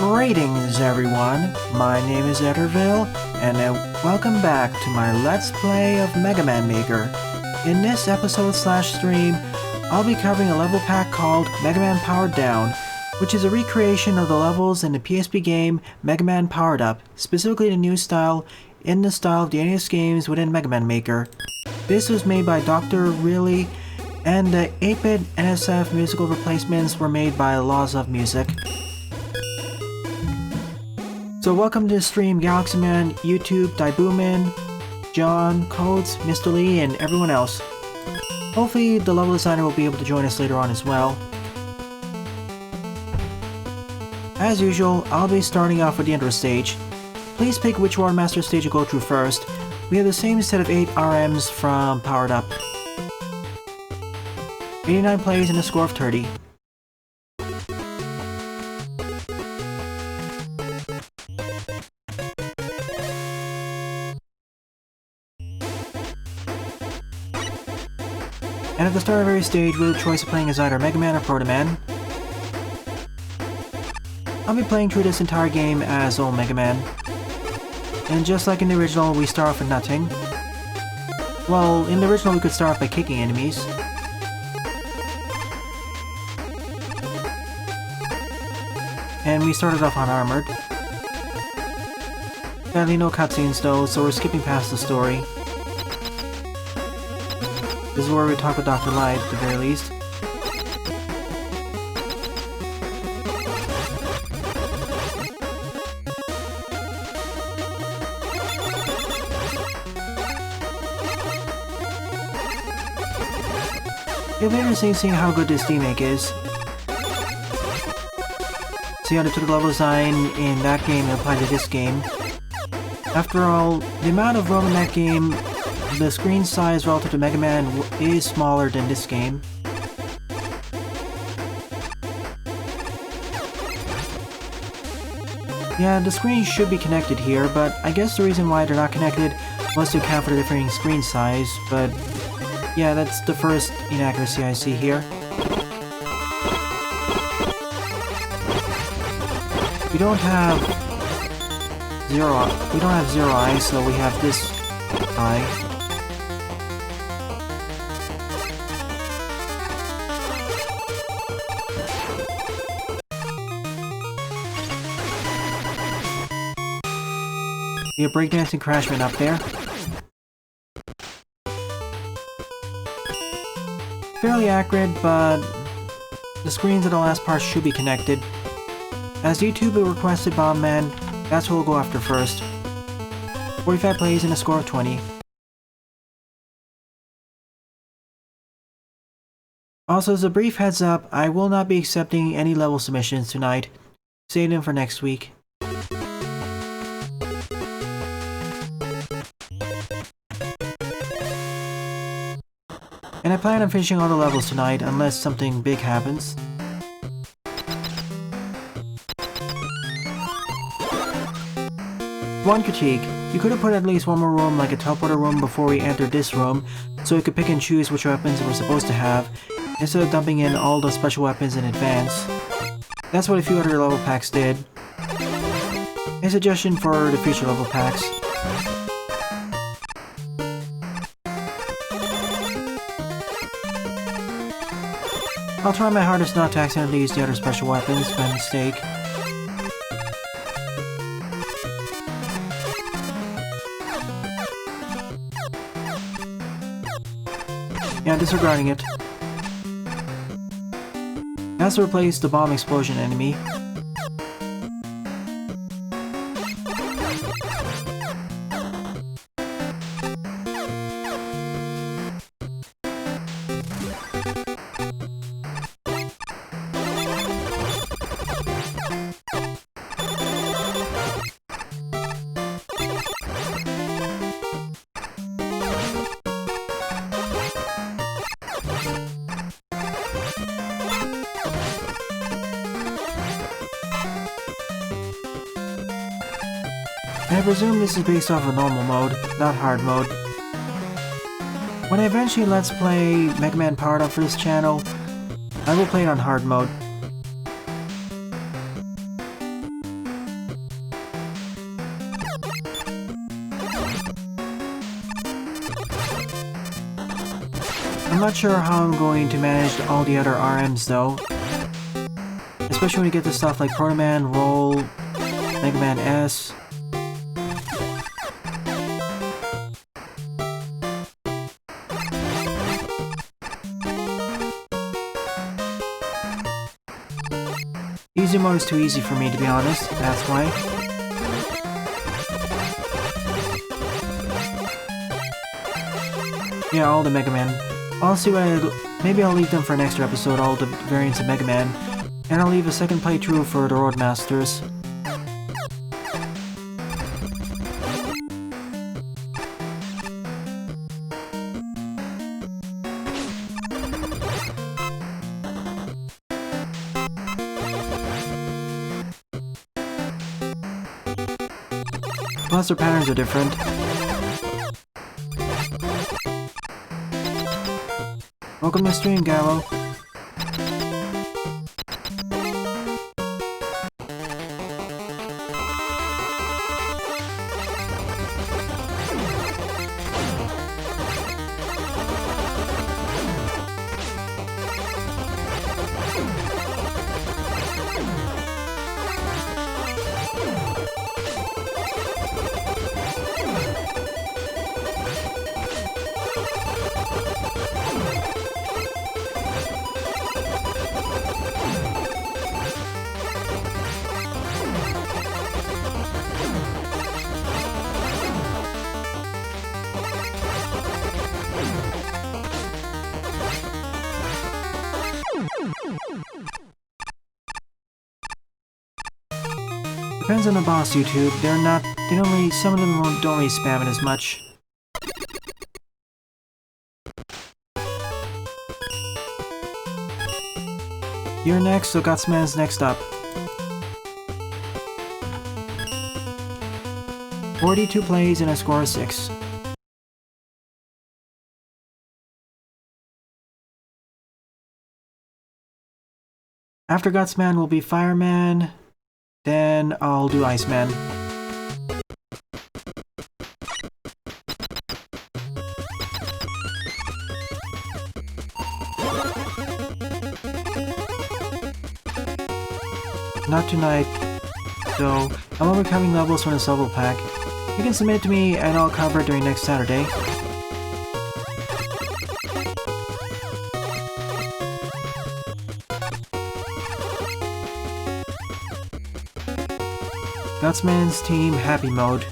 Greetings everyone, my name is Etterville, and welcome back to my Let's Play of Mega Man Maker. In this episode/stream, I'll be covering a level pack called Mega Man Powered Down, which is a recreation of the levels in the PSP game Mega Man Powered Up, specifically the new style, in the style of the NES games within Mega Man Maker. This was made by Doctor Wrily, and the 8-bit NSF musical replacements were made by Laws of Music. So welcome to the stream, Galaxy Man, YouTube, Daibuman, John, Codes, Mr. Lee, and everyone else. Hopefully the level designer will be able to join us later on as well. As usual, I'll be starting off with the intro stage. Please pick which War Master stage you go through first. We have the same set of 8 RMs from Powered Up. 89 plays and a score of 30. And at the start of every stage, we have a choice of playing as either Mega Man or Proto Man. I'll be playing through this entire game as old Mega Man. And just like in the original, we start off with nothing. Well, in the original we could start off by kicking enemies. And we started off unarmored. Sadly no cutscenes though, so we're skipping past the story. This is where we talk with Dr. Wrily at the very least. It'll be interesting seeing how good this remake is. See how they took the level design in that game and applied to this game. After all, the amount of room in that game, the screen size relative to Mega Man is smaller than this game. Yeah, the screens should be connected here, but I guess the reason why they're not connected was to account for the differing screen size, but yeah, that's the first inaccuracy I see here. We don't have zero eyes, so we have this eye. We have breakdancing Crashman up there. Fairly accurate, but the screens of the last part should be connected. As YouTube requested Bomb Man, that's what we'll go after first. 45 plays and a score of 20. Also, as a brief heads up, I will not be accepting any level submissions tonight. Save them for next week. And I plan on finishing all the levels tonight, unless something big happens. One critique, you could have put at least one more room, like a teleporter room, before we entered this room, so we could pick and choose which weapons we're supposed to have, instead of dumping in all the special weapons in advance. That's what a few other level packs did. A suggestion for the future level packs. I'll try my hardest not to accidentally use the other special weapons by mistake. Yeah, disregarding it. That's to replace the bomb explosion enemy. I presume this is based off of normal mode, not hard mode. When I eventually Let's Play Mega Man Powered Up for this channel, I will play it on hard mode. I'm not sure how I'm going to manage all the other RMs though. Especially when you get to stuff like Proto Man, Roll, Mega Man S. Easy mode is too easy for me, to be honest, that's why. Yeah, all the Mega Man. I'll see what maybe I'll leave them for an extra episode, all the variants of Mega Man. And I'll leave a second playthrough for the Roadmasters. Plus their patterns are different. Welcome to the stream, Gallo. Depends on the boss, YouTube. They don't really, some of them don't really spam it as much. You're next, so Gutsman's next up. 42 plays and a score of 6. After Gutsman will be Fireman, then I'll do Iceman. Not tonight, though. I'm overcoming levels from the Level Pack. You can submit it to me and I'll cover it during next Saturday. Gutsman's team happy mode.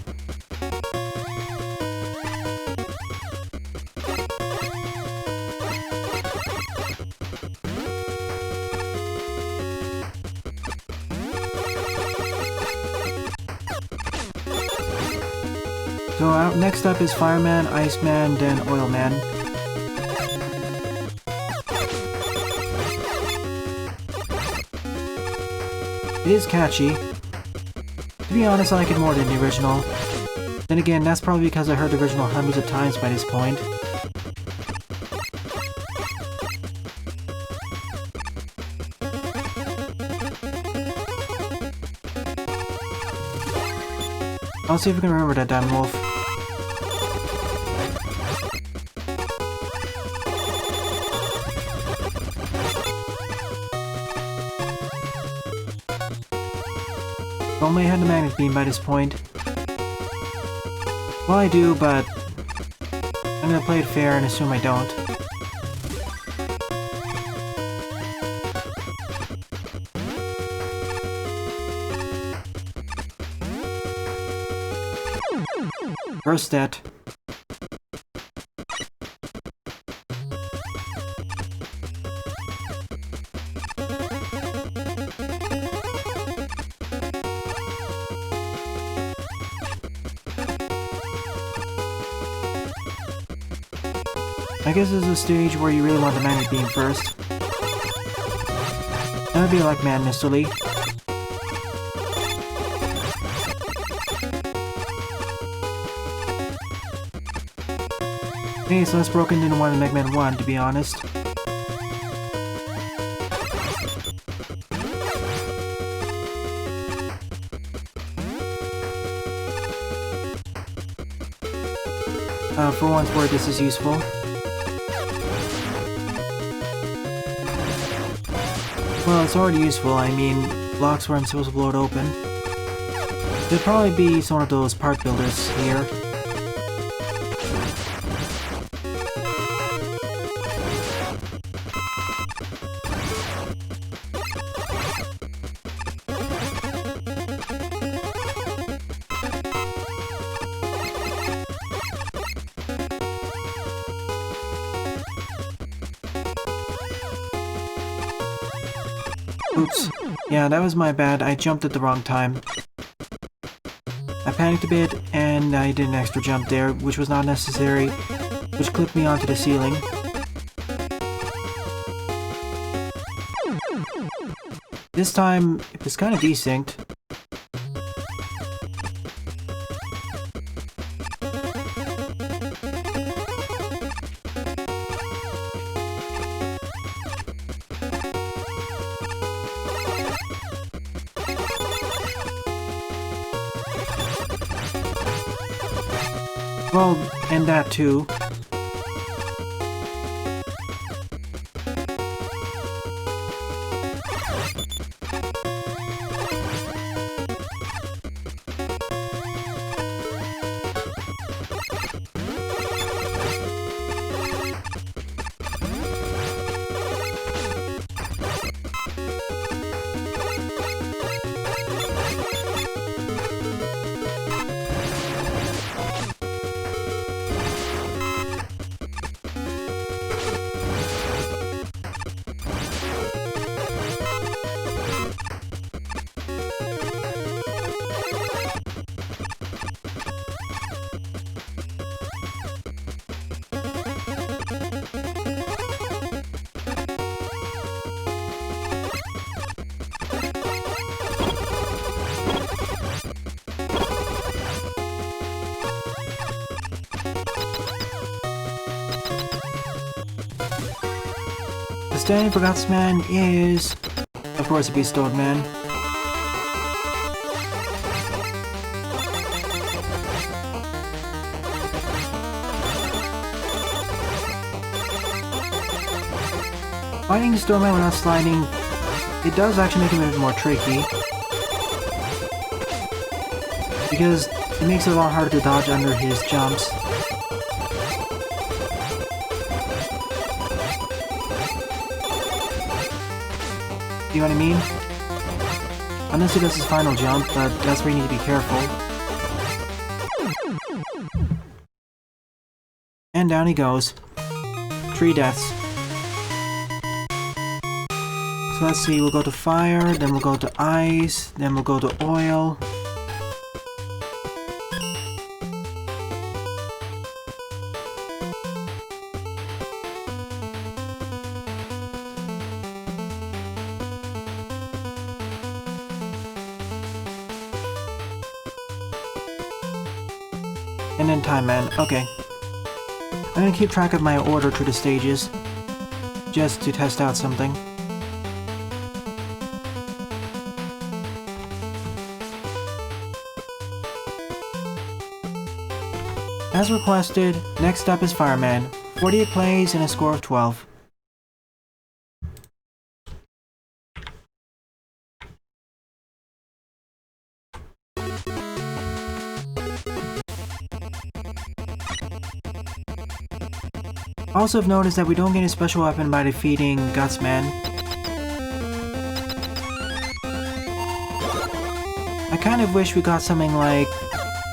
So next up is Fireman, Iceman, then Oilman. It is catchy. To be honest, I like it more than the original. Then again, that's probably because I heard the original hundreds of times by this point. I'll see if I can remember that damn wolf. If only I had the magnet beam by this point. Well, I do, but I'm gonna play it fair and assume I don't. Burst that. I guess this is a stage where you really want the magnet beam first. That would be Elec Man, Mr. Lee. Hey, so less broken than the one in Mega Man 1, to be honest. For once word, this is useful. Well, it's already useful. I mean, blocks where I'm supposed to blow it open. There'll probably be some of those part builders here. Oops. Yeah, that was my bad. I jumped at the wrong time. I panicked a bit, and I did an extra jump there, which was not necessary, which clipped me onto the ceiling. This time, it was kind of desynced. Well, and that too. The standing for God's Man is, of course, a bestowed man. Finding the Stormman without sliding, it does actually make him a bit more tricky. Because it makes it a lot harder to dodge under his jumps. You know what I mean? Unless he does his final jump, but that's where you need to be careful. And down he goes. 3 deaths. So let's see, we'll go to fire, then we'll go to ice, then we'll go to oil. And then Time Man. Okay. I'm gonna keep track of my order through the stages, just to test out something. As requested, next up is Fireman. 48 plays and a score of 12. Also have noticed that we don't get a special weapon by defeating Gutsman. I kind of wish we got something like,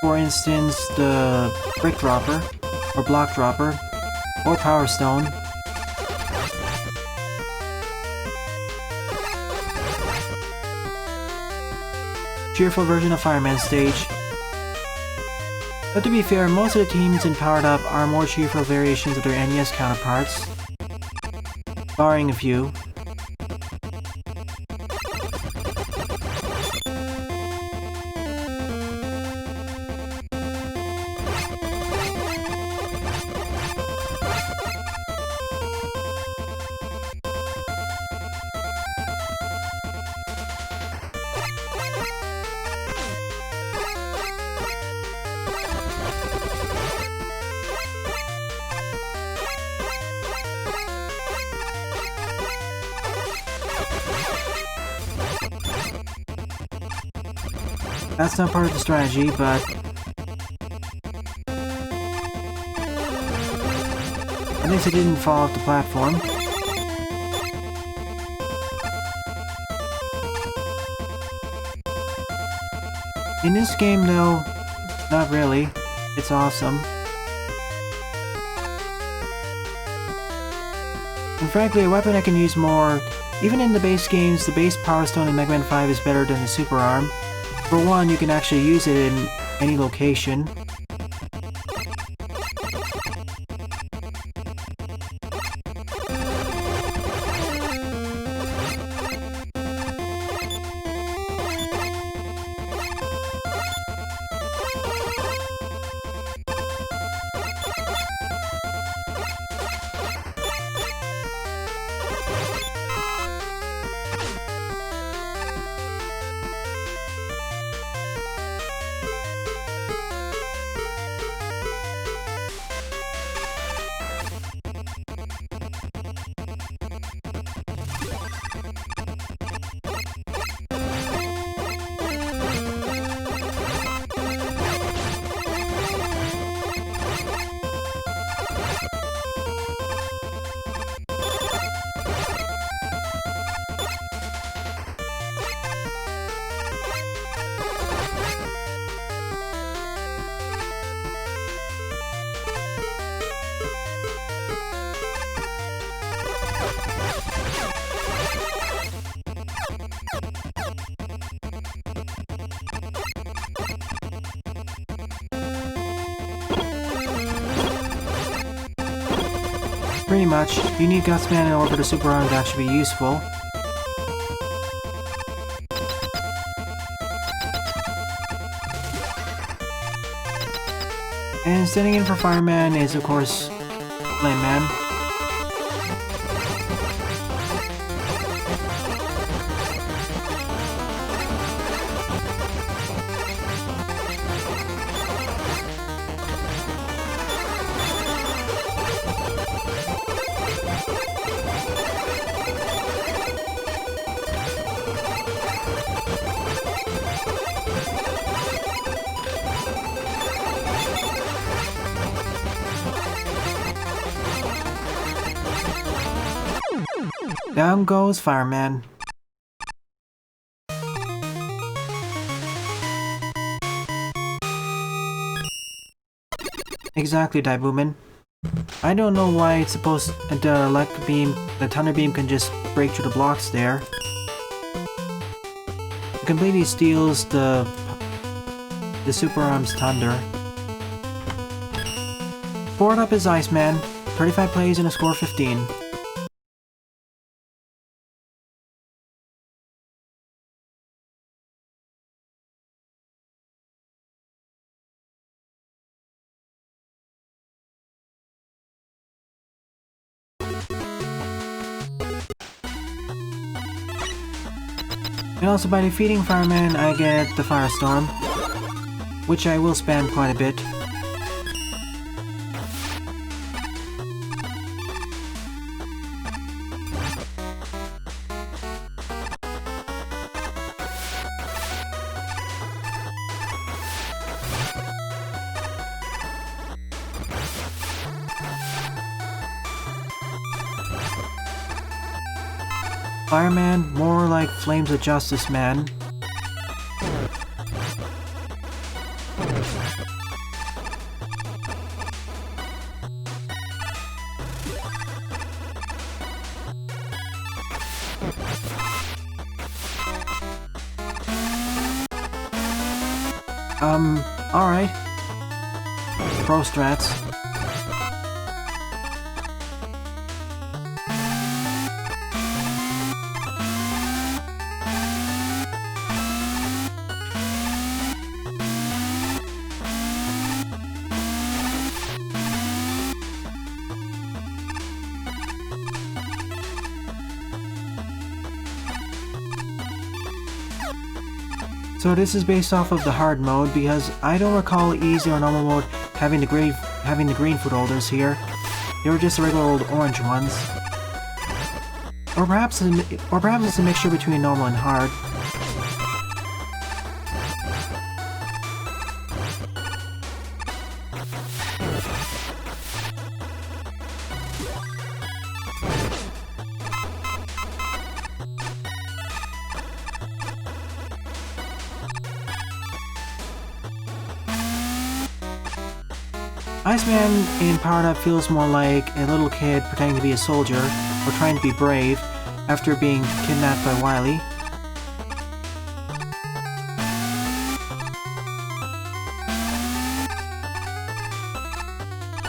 for instance, the Brick Dropper, or Block Dropper, or Power Stone. Cheerful version of Fireman Stage. But to be fair, most of the teams in Powered Up are more cheerful variations of their NES counterparts, barring a few. That's not part of the strategy, but... at least it didn't fall off the platform. In this game, though, not really. It's awesome. And frankly, a weapon I can use more. Even in the base games, the base Power Stone in Mega Man 5 is better than the Super Arm. For one, you can actually use it in any location. Pretty much. You need Guts Man in order for the Super Arm to actually be useful. And standing in for Fireman is, of course, Elec Man. Down goes Fireman. Exactly, Daibuman. I don't know why it's supposed the Elec beam, the Thunder Beam can just break through the blocks there. It completely steals the Super Arm's Thunder. Fourth up is Iceman. 35 plays and a score 15. And also by defeating Fireman, I get the Firestorm, which I will spam quite a bit. Fireman, more like Flames of Justice Man. Alright. Pro strats. So this is based off of the hard mode because I don't recall easy or normal mode having the green foot holders here. They were just the regular old orange ones. Or perhaps it's a mixture between normal and hard. Iceman in Powered Up feels more like a little kid pretending to be a soldier, or trying to be brave, after being kidnapped by Wily.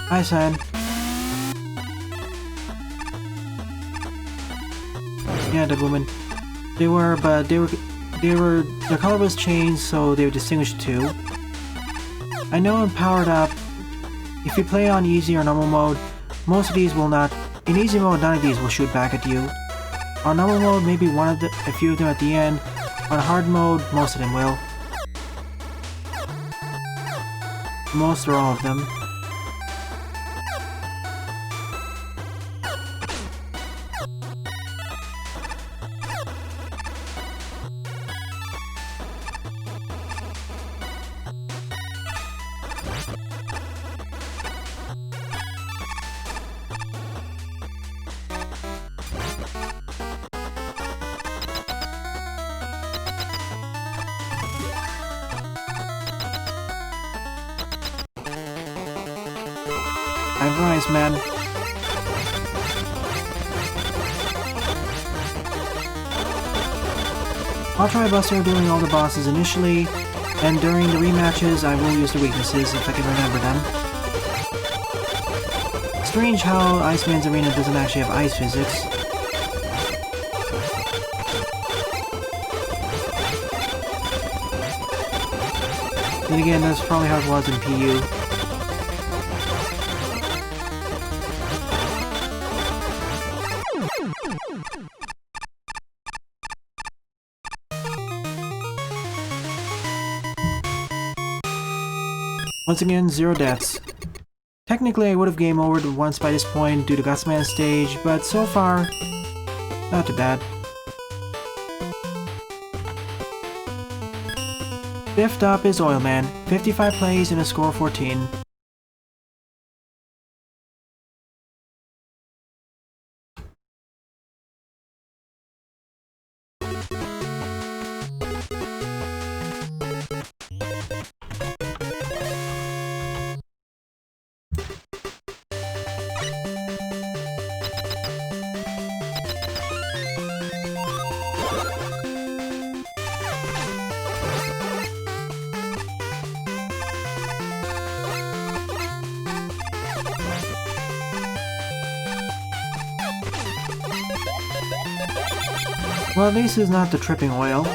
Hi, son. Yeah, the woman. Their color was changed, so they were distinguished too. I know in Powered Up, if you play on easy or normal mode, most of these will not. In easy mode, none of these will shoot back at you. On normal mode, maybe a few of them at the end. On hard mode, most of them will. Most or all of them. I've rise, man. I'll try Buster doing all the bosses initially, and during the rematches I will use the weaknesses if I can remember them. Strange how Iceman's arena doesn't actually have ice physics. Then again, that's probably how it was in PU. Once again, 0 deaths. Technically, I would have game overed once by this point due to Elec Man stage, but so far, not too bad. Fifth up is Oil Man, 55 plays and a score of 14. Well, at least it's not the tripping oil.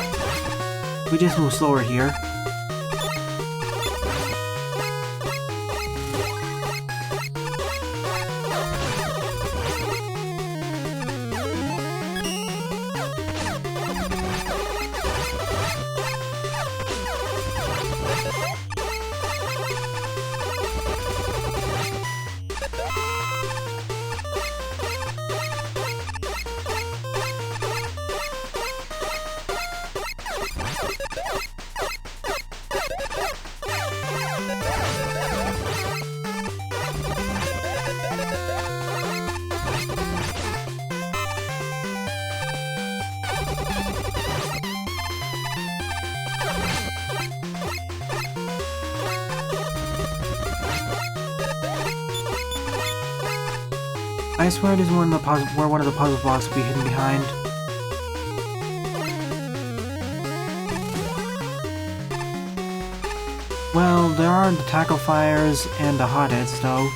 We just move slower here. I swear it is where one of the puzzle blocks will be hidden behind. Well, there are the tackle fires and the hotheads, though.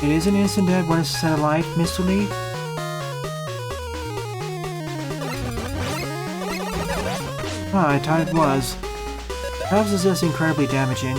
It is an instant death when it's set alight, Mr. Lee. Ah, I thought it was. Perhaps it's just incredibly damaging.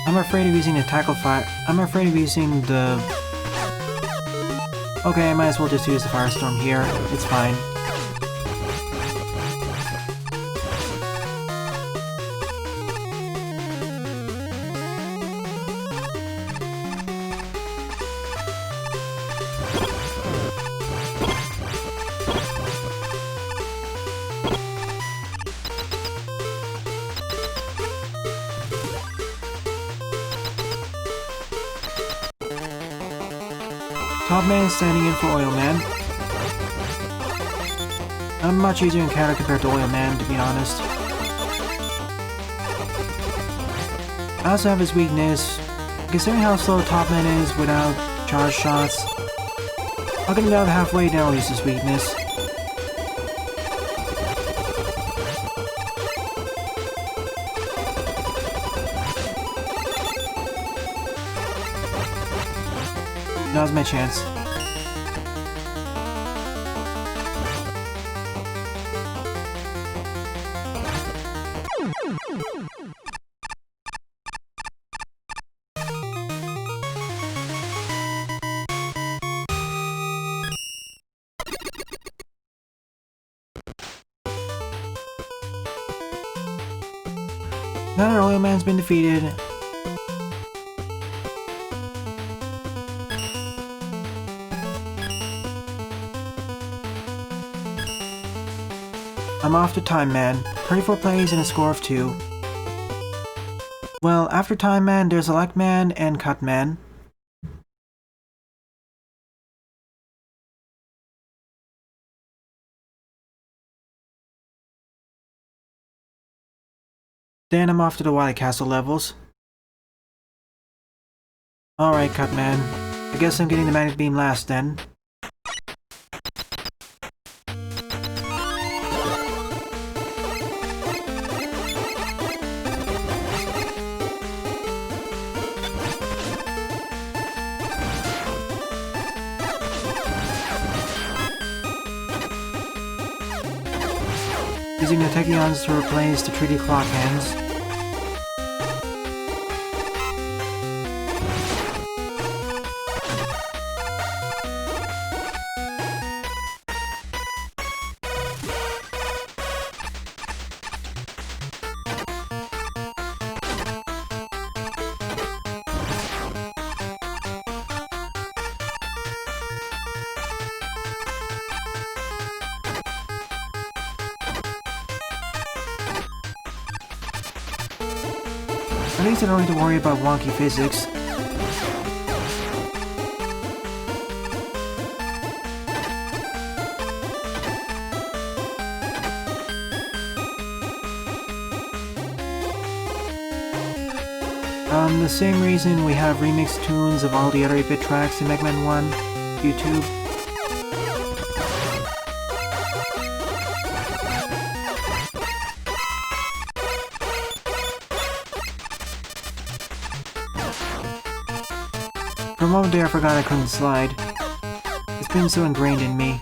I'm afraid of using the tackle fire. I'm afraid of using the... Okay, I might as well just use the firestorm here. It's fine. Top Man is standing in for Oil Man. I'm a much easier encounter compared to Oil Man, to be honest. I also have his weakness. Considering how slow Top Man is without charge shots, I'll get him down halfway, then I'll use his weakness. Now's my chance. Now that Oil Man's been defeated, I'm off to Time Man. 34 plays and a score of 2. Well, after Time Man, there's Elec Man and Cut Man. Then I'm off to the Wily Castle levels. Alright, Cut Man. I guess I'm getting the Magnet Beam last then. Using the Techions to replace the 3D clock hands. At least I don't need to worry about wonky physics. The same reason we have remixed tunes of all the other 8-bit tracks in Mega Man 1 YouTube. For a moment there I forgot I couldn't slide. It's been so ingrained in me.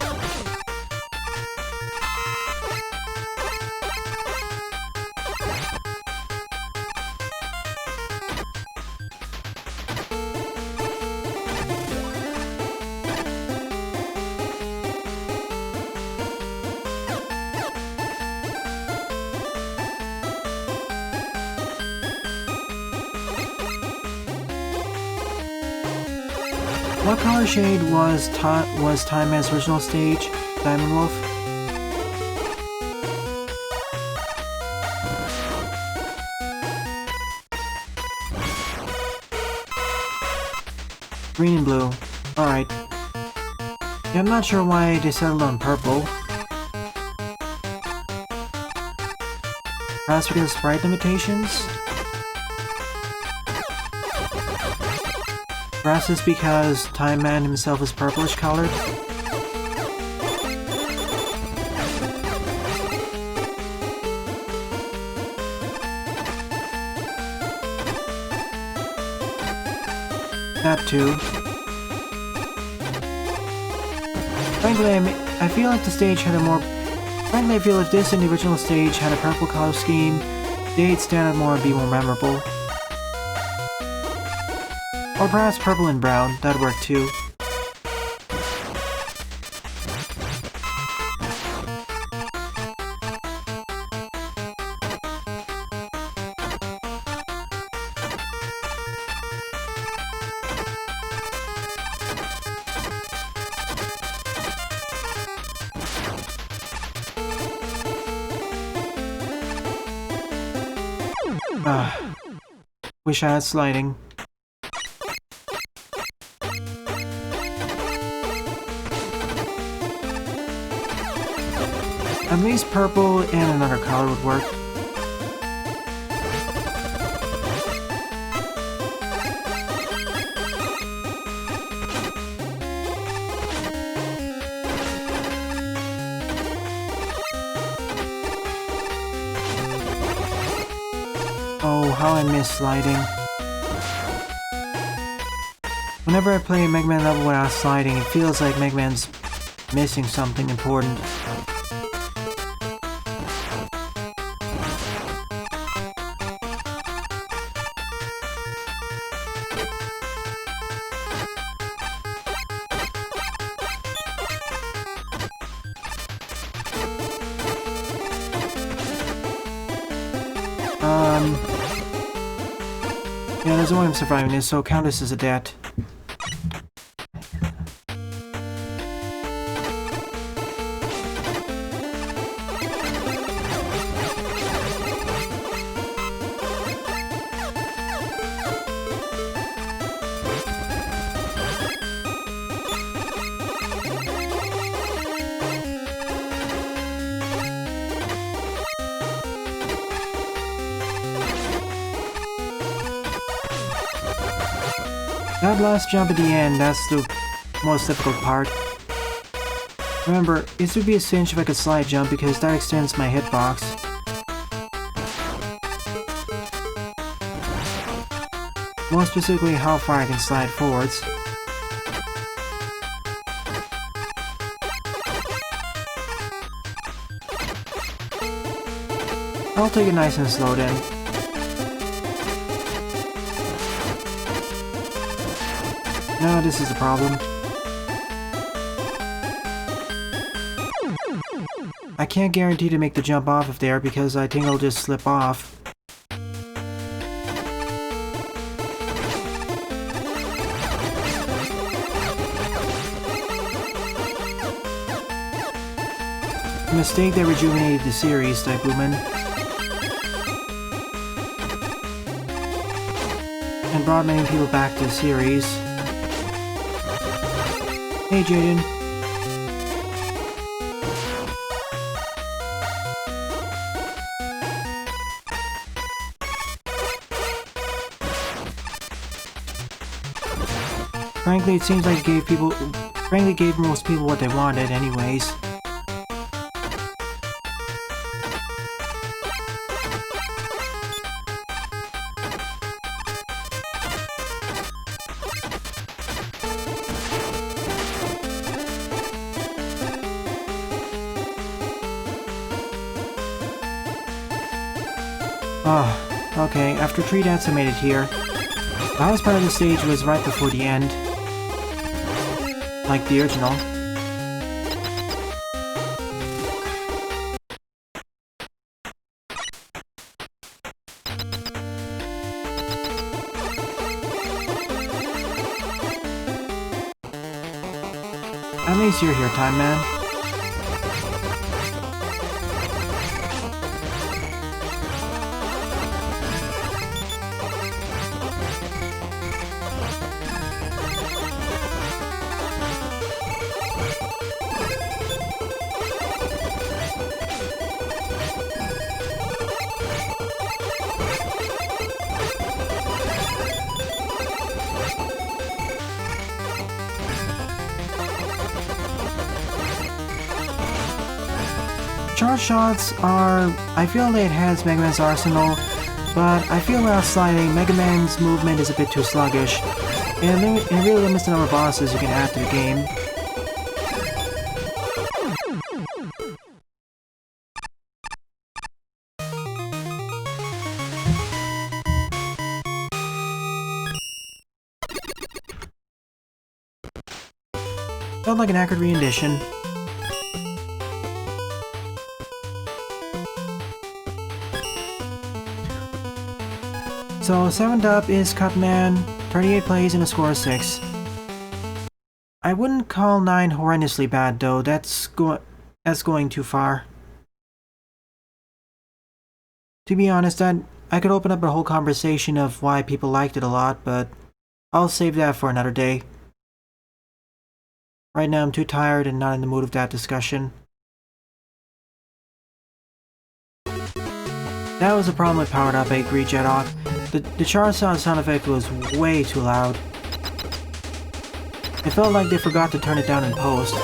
What color shade was Time Man's original stage, Diamond Wolf? Green and blue. Alright. Yeah, I'm not sure why they settled on purple. Perhaps because of sprite limitations? Perhaps it's because Time Man himself is purplish colored? That too. Frankly, I feel like the stage had a more... Frankly, I feel if this and the original stage had a purple color scheme, the 8 stand out more and be more memorable. Or perhaps purple and brown, that'd work too. Wish I had sliding. At least purple and another color would work. Oh, how I miss sliding. Whenever I play a Mega Man level without sliding, it feels like Mega Man's missing something important. Yeah, there's no way I'm surviving this, so count this as a debt. That last jump at the end, that's the most difficult part. Remember, it would be a cinch if I could slide jump because that extends my hitbox. More specifically, how far I can slide forwards. I'll take it nice and slow then. No, this is the problem. I can't guarantee to make the jump off of there because I think I'll just slip off. A mistake that rejuvenated the series, Typhoon. And brought many people back to the series. Hey, Jaden. Frankly, it seems like it gave most people what they wanted anyways. Oh, okay, after 3 deaths I made it here. The hardest part of the stage was right before the end. Like the original. At least you're here, Time Man. Charge shots are... I feel they enhance Mega Man's arsenal, but I feel without sliding, Mega Man's movement is a bit too sluggish, and it really limits the number of bosses you can add to the game. Felt like an accurate rendition. So 7th up is Cutman, 38 plays and a score of 6. I wouldn't call 9 horrendously bad though, that's going too far. To be honest, I could open up a whole conversation of why people liked it a lot, but I'll save that for another day. Right now I'm too tired and not in the mood of that discussion. That was the problem with Powered Up, I agree, Jedok. The charge sound effect was way too loud. It felt like they forgot to turn it down in post.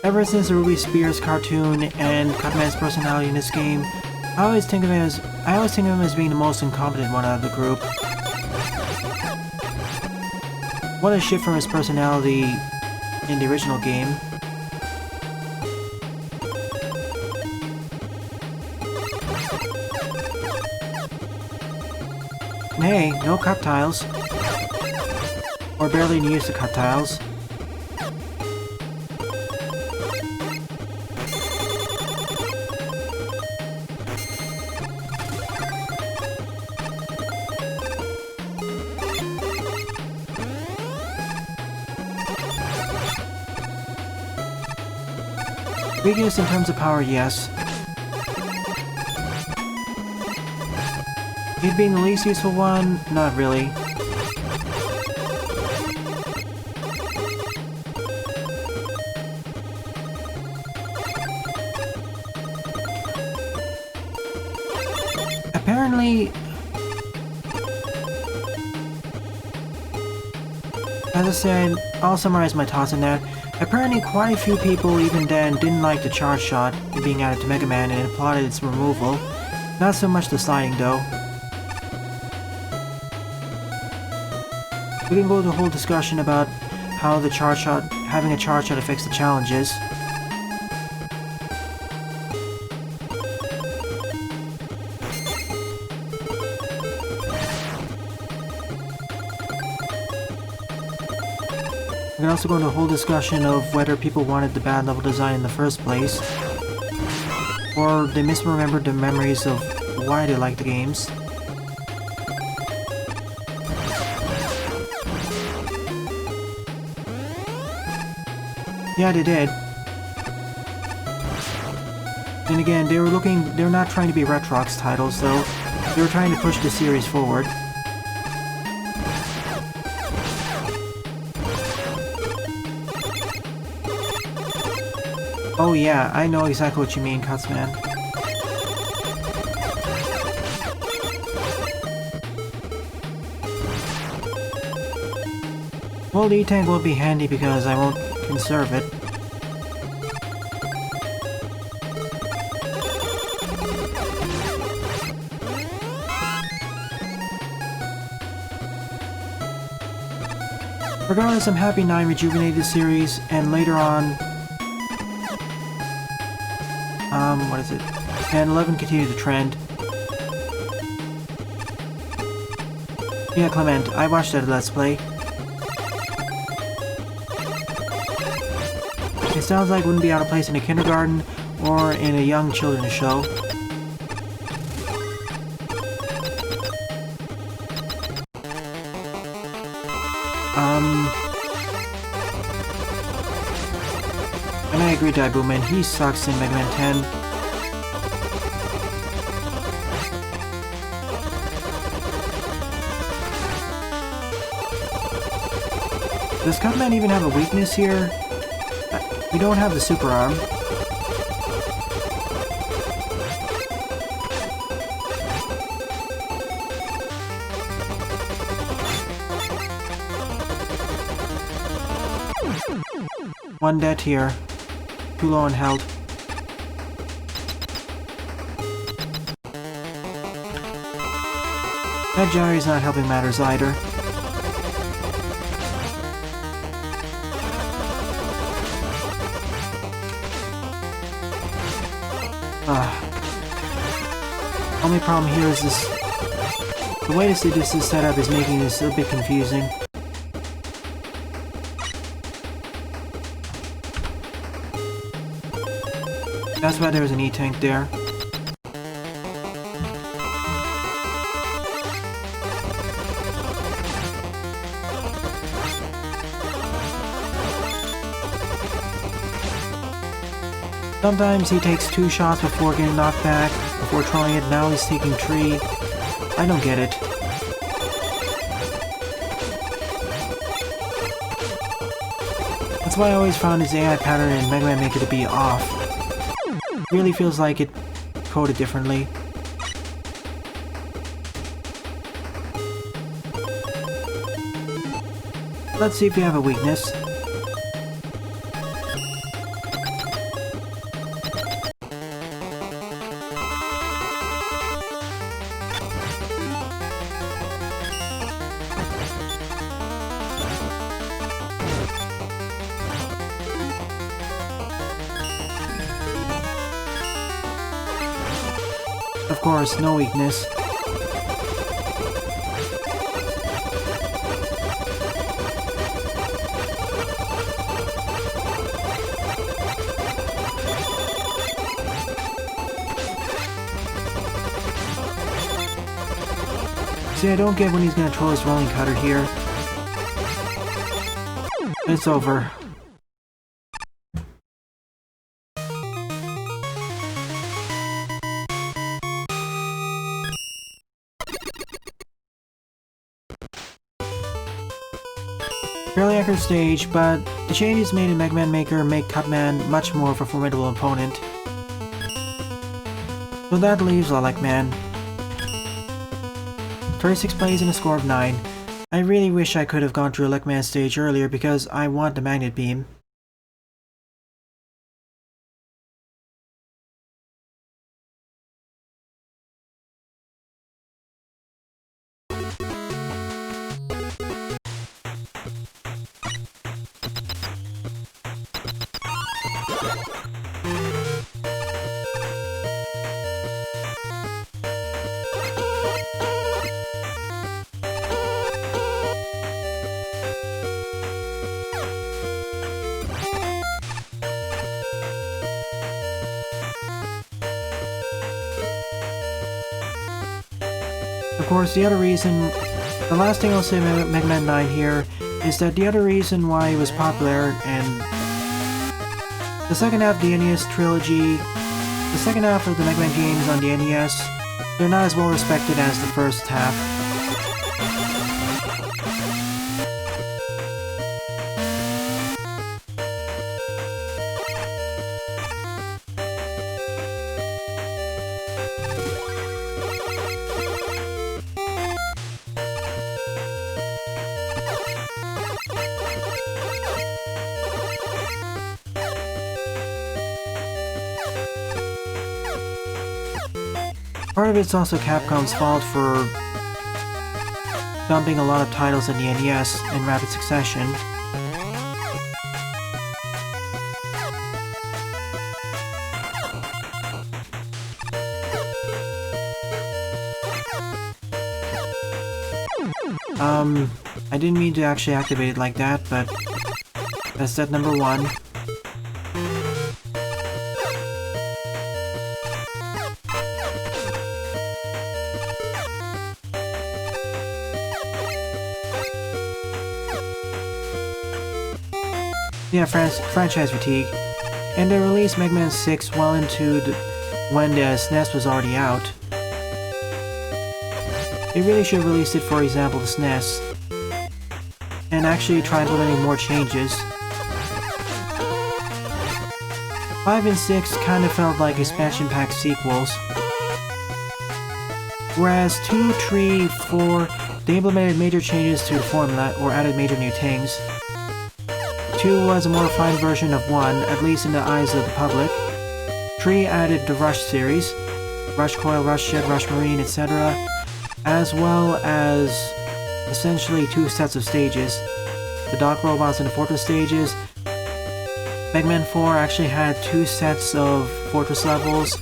Ever since the Ruby Spears cartoon and Cutman's personality in this game, I always think of him as being the most incompetent one out of the group. What a shift from his personality in the original game. And hey, no cut tiles. Or barely any use of cut tiles. Weakness in terms of power, yes. It being the least useful one, not really. Apparently, as I said, I'll summarize my thoughts on that. Apparently quite a few people even then didn't like the charge shot being added to Mega Man and applauded its removal. Not so much the sliding though. We can go into a whole discussion about how the charge shot, having a charge shot affects the challenges. We can also go into a whole discussion of whether people wanted the bad level design in the first place, or they misremembered the memories of why they liked the games. Yeah, they did. Then again, they were not trying to be Retrox titles though, they were trying to push the series forward. Oh yeah, I know exactly what you mean, Cutsman. Well, the E-Tank will be handy because I won't conserve it. Regardless, I'm happy 9 rejuvenated the series, and later on, what is it? And 11 continued the trend. Yeah, Clement, I watched that Let's Play. It sounds like it wouldn't be out of place in a kindergarten or in a young children's show. And I agree, Daibu Man, he sucks in Mega Man 10. Does Cutman even have a weakness here? We don't have the super arm. One dead here. Too low in health. That Jerry's not helping matters either. Only problem here is this. The way this is set up is making this a bit confusing. That's why there was an E-tank there. Sometimes he takes 2 shots before getting knocked back, before trying it. Now he's taking 3. I don't get it. That's why I always found his AI pattern in Mega Man Maker to be off. Really feels like it coded differently. Let's see if you have a weakness. Of course, no weakness. See, I don't get when he's gonna throw his rolling cutter here. It's over. Fairly accurate stage, but the changes made in Mega Man Maker make Cutman much more of a formidable opponent. So that leaves Elec Man. 36 plays and a score of 9. I really wish I could have gone through Elec Man's stage earlier because I want the Magnet Beam. Of course, the other reason, the last thing I'll say about Mega Man 9 here, is that the other reason why it was popular and the second half of the NES trilogy, the second half of the Mega Man games on the NES, they're not as well respected as the first half. Part of it's also Capcom's fault for dumping a lot of titles in the NES in rapid succession. I didn't mean to actually activate it like that, but that's step number 1. Yeah, franchise fatigue. And they released Mega Man 6 well into when the SNES was already out. They really should have released it, for example, the SNES. And actually try implementing more changes. 5 and 6 kind of felt like expansion pack sequels. Whereas 2, 3, 4, they implemented major changes to the formula or added major new things. 2 was a more refined version of 1, at least in the eyes of the public. 3 added the Rush series, Rush Coil, Rush Shed, Rush Marine, etc. as well as essentially 2 sets of stages. The dock robots and the fortress stages. Mega Man 4 actually had 2 sets of fortress levels.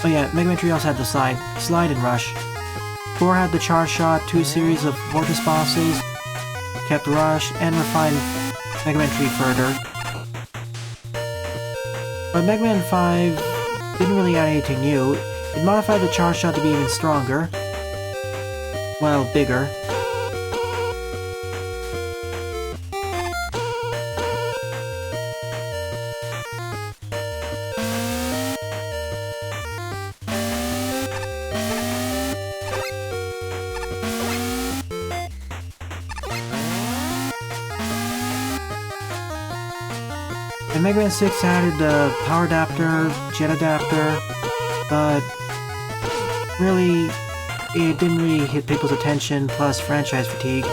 Oh yeah, Mega Man 3 also had the slide and rush. 4 had the charge shot, 2 series of fortress bosses, kept rush, and refined Mega Man 3 further. But Mega Man 5 didn't really add anything new. It modified the charge shot to be even stronger. Well, bigger. And Mega Man 6 added the power adapter, jet adapter, but really, it didn't really hit people's attention, plus franchise fatigue.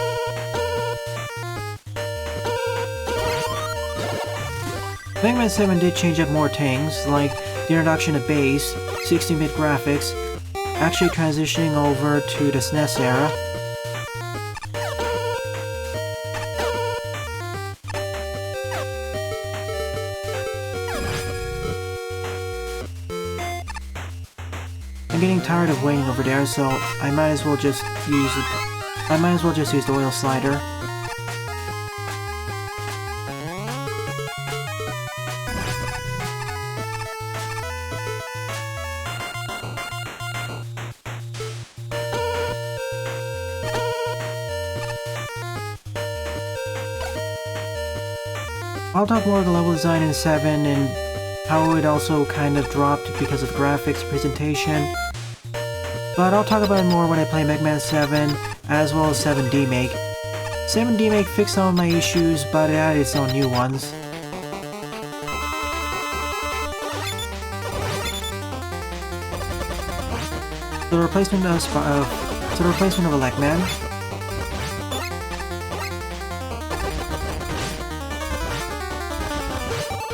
Mega Man 7 did change up more things, like the introduction of bass, 16-bit graphics, actually transitioning over to the SNES era. I'm getting tired of waiting over there, so I might as well just use the oil slider. I'll talk more of the level design in 7 and how it also kind of dropped because of graphics presentation. But I'll talk about it more when I play Mega Man 7, as well as 7 D-Make. 7 D-Make fixed some of my issues, but it added its own new ones. So the replacement of Elec Man.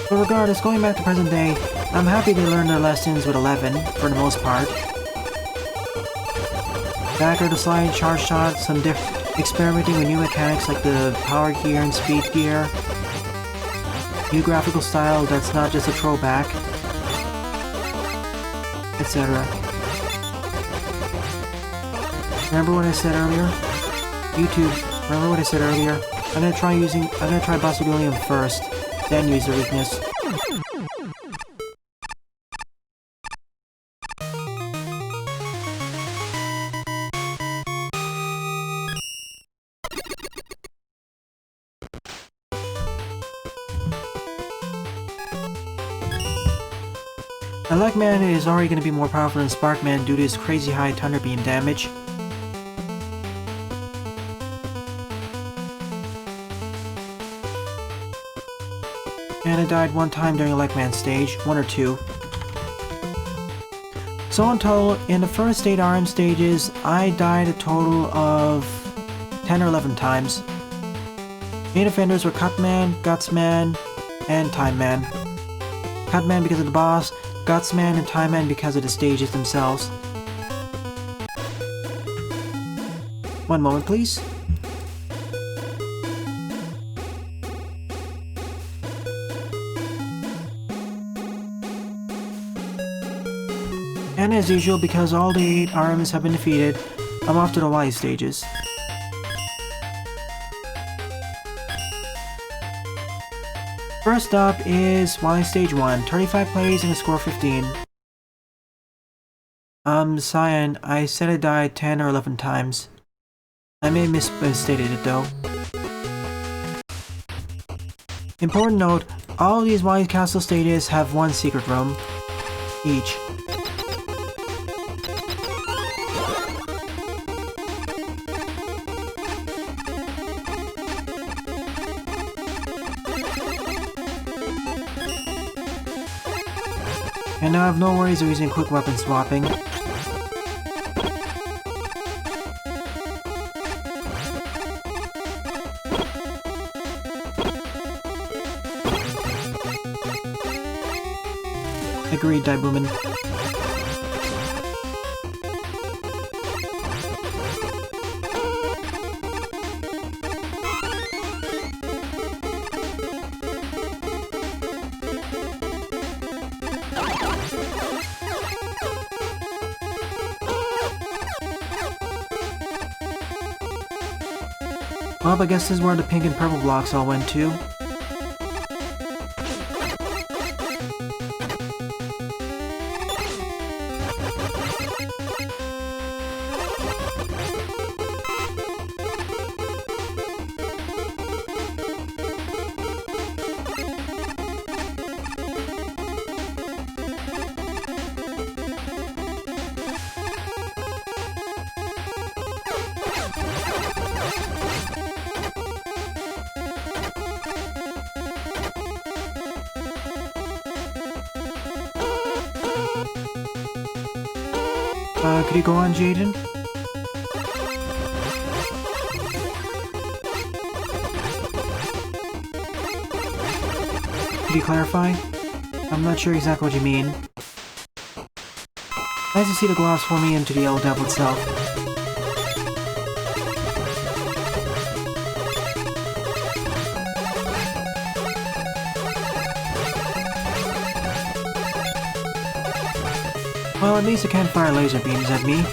But regardless, going back to present day, I'm happy they learned their lessons with 11, for the most part. Back are the slide charge shots, some experimenting with new mechanics like the power gear and speed gear. New graphical style that's not just a throwback, etc. Remember what I said earlier? YouTube, remember what I said earlier? I'm gonna try Buster William first, then use the weakness. Elec Man is already going to be more powerful than Spark Man due to his crazy high Thunder Beam damage. And I died one time during Elec Man stage, 1 or 2. So in total, in the first 8 RM stages, I died a total of 10 or 11 times. Main offenders were Cut Man, Guts Man, and Time Man. Cut Man because of the boss, Guts Man and Time Man because of the stages themselves. One moment, please. And as usual, because all the 8 RMs have been defeated, I'm off to the Wily stages. First up is Wily Stage 1, 35 plays and a score 15. Cyan, I said I died 10 or 11 times. I may have misstated it though. Important note, all of these Wily Castle stages have one secret room each. And now I have no worries of using quick weapon swapping. Agreed, Daibuman. Well, I guess this is where the pink and purple blocks all went to. Could you go on, Jaden? Could you clarify? I'm not sure exactly what you mean. Nice to see the gloss forming into the yellow devil itself. Well, at least it can't fire laser beams at me.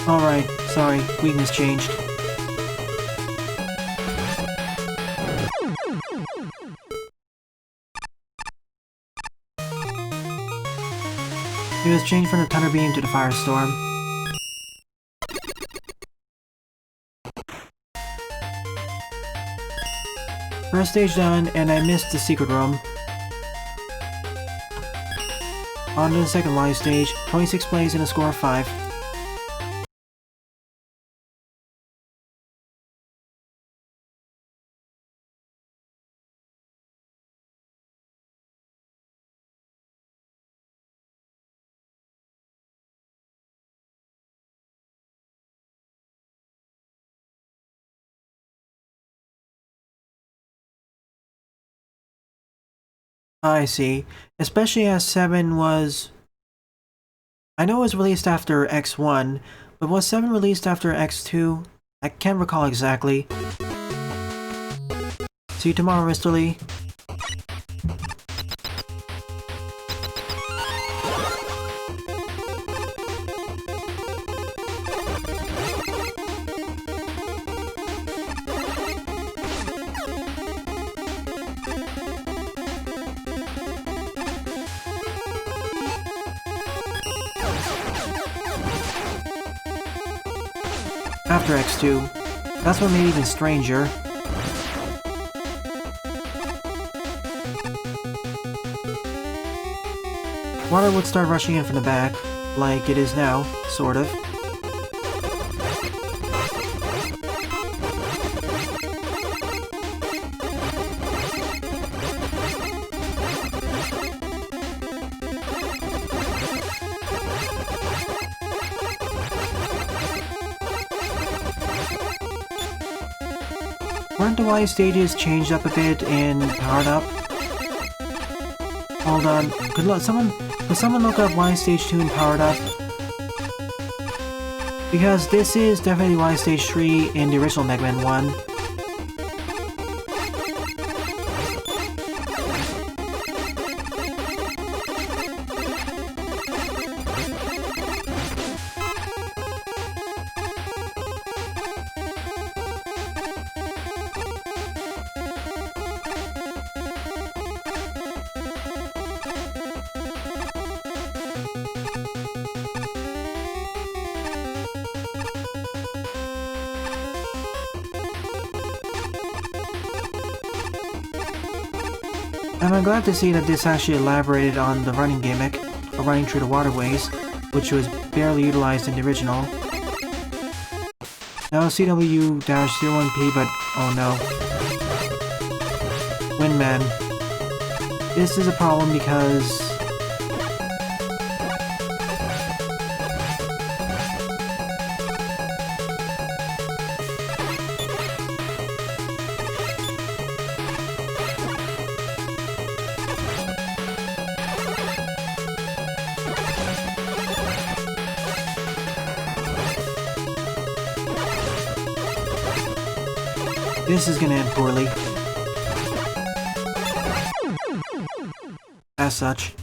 Alright, sorry, weakness changed. It was changed from the Thunder Beam to the Firestorm. First stage done, and I missed the secret room. On to the second Wily Stage, 26 plays and a score of 5. I see. Especially as 7 was... I know it was released after X1, but was 7 released after X2? I can't recall exactly. See you tomorrow, Mr. Lee. After X2. That's what made it even stranger. Water would start rushing in from the back, like it is now, sort of. Weren't the Wily stages changed up a bit and powered up? Hold on, could someone look up Wily Stage 2 and powered up? Because this is definitely Wily Stage 3 in the original Mega Man 1. And I'm glad to see that this actually elaborated on the running gimmick, of running through the waterways, which was barely utilized in the original. Now CW-01P, but oh no. Windman. This is a problem because... This is gonna end poorly. As such.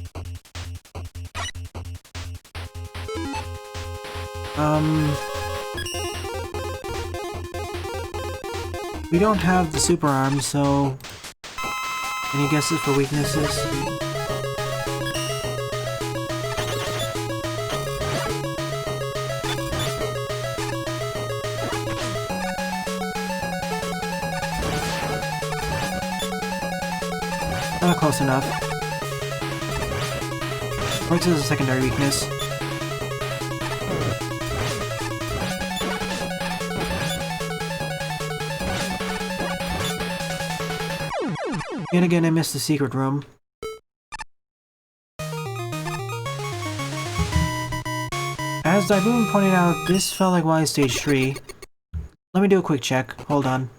We don't have the super arm, so... Any guesses for weaknesses? Not close enough. Works as a secondary weakness. Yet again, I missed the secret room. As Daiboon pointed out, this felt like Wily Stage 3. Let me do a quick check. Hold on.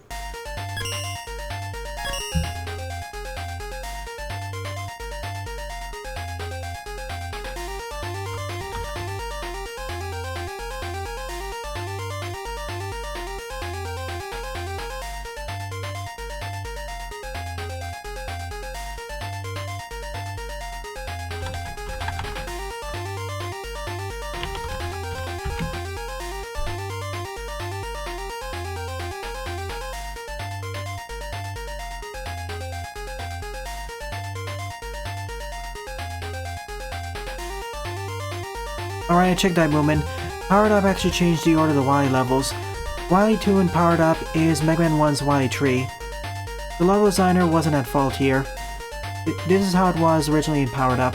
Alright, I checked that movement. Powered Up actually changed the order of the Wily levels. Wily 2 in Powered Up is Mega Man 1's Wily 3. The level designer wasn't at fault here. This is how it was originally in Powered Up.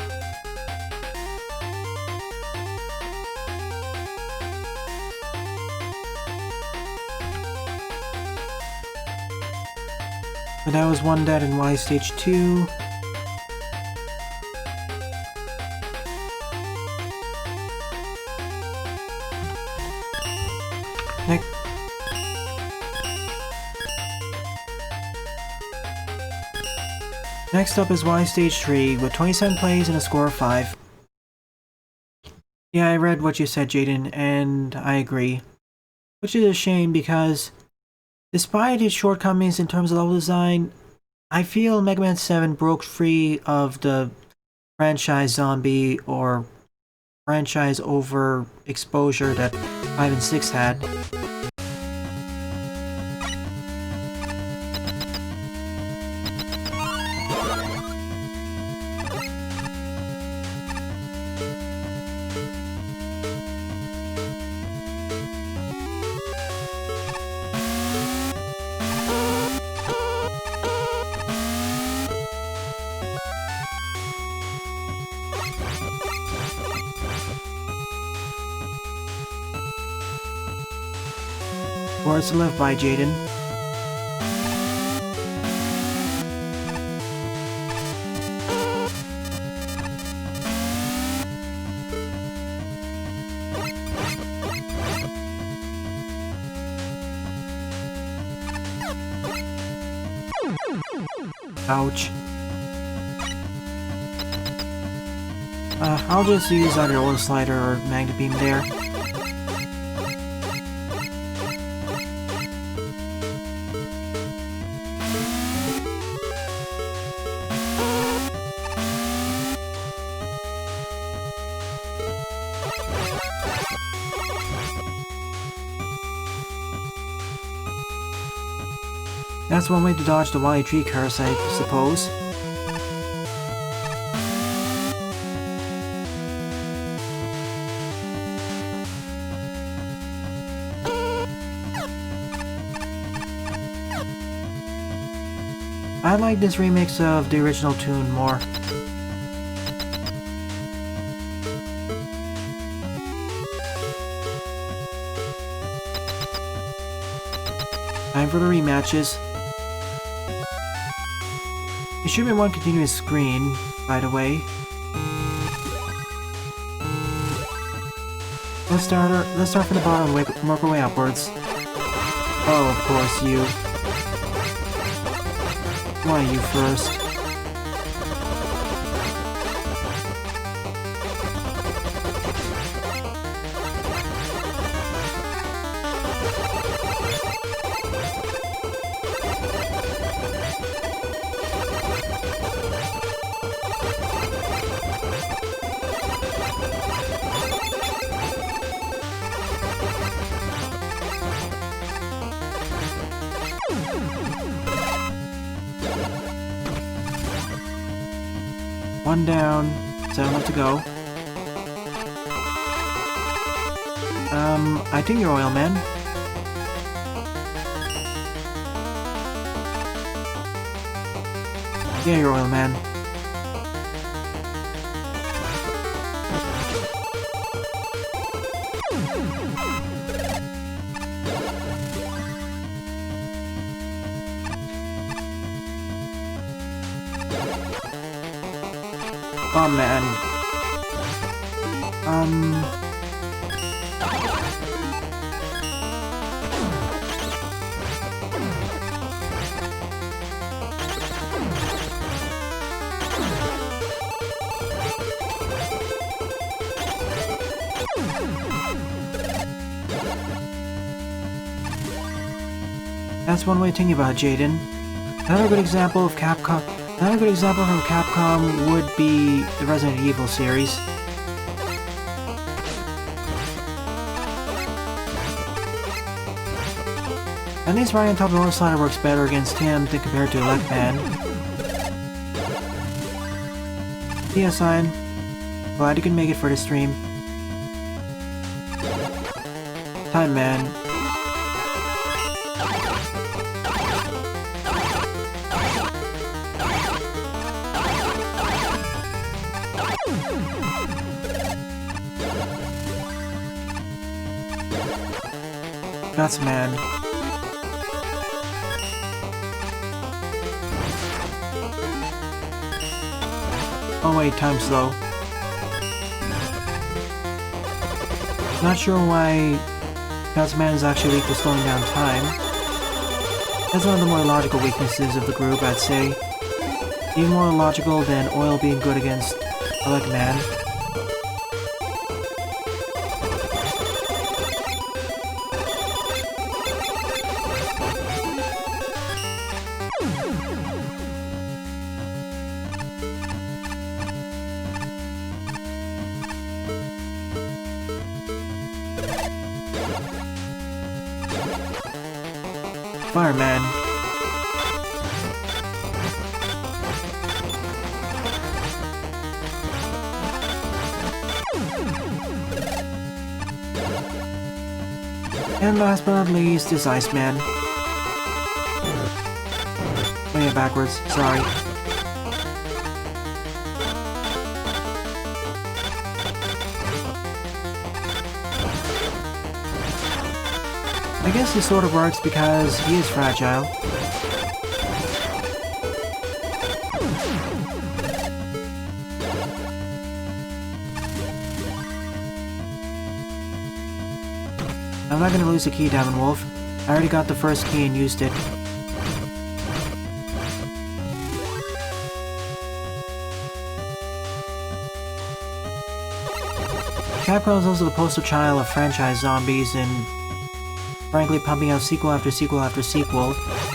But that was one dead in Wily Stage 2. Next up is Wily Stage 3 with 27 plays and a score of 5. Yeah, I read what you said, Jaden, and I agree. Which is a shame because, despite its shortcomings in terms of level design, I feel Mega Man 7 broke free of the franchise zombie or franchise overexposure that 5 and 6 had. Words to live by, Jaden. Ouch. I'll just use either Oil Slider or Magnet Beam there. That's one way to dodge the Wily Tree curse, I suppose. I like this remix of the original tune more. Time for the rematches. It should be one continuous screen, by the way. Let's start from the bottom and work our way upwards. Oh, of course, you. Why you first? One down, 7 left to go. I think you're Oil Man. Yeah, you're Oil Man. Oh man. That's one way of thinking about Jaden. Another good example from Capcom would be the Resident Evil series. At least riding on top of the North Slider works better against him than compared to Elec Man. Yeah, sign. Glad you can make it for the stream. Time Man. That's Man. Oh wait, time's slow. Not sure why God's Man is actually weak to slowing down time. That's one of the more logical weaknesses of the group, I'd say. Even more logical than Oil being good against Elec Man. Fireman. And last but not least is Iceman. Oh yeah, backwards. Sorry. I guess he sort of works because he is fragile. I'm not gonna lose a key, Diamond Wolf. I already got the first key and used it. Capcom is also the poster child of franchise zombies and frankly pumping out sequel after sequel after sequel,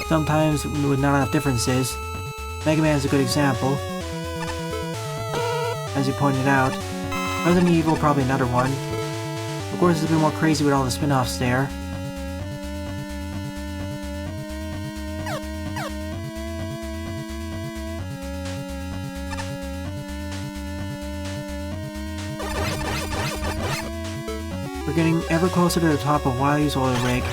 sometimes with not enough differences. Mega Man is a good example, as you pointed out. Resident Evil, probably another one. Of course, it's been more crazy with all the spin-offs there. We're getting ever closer to the top of Wily's oil rig.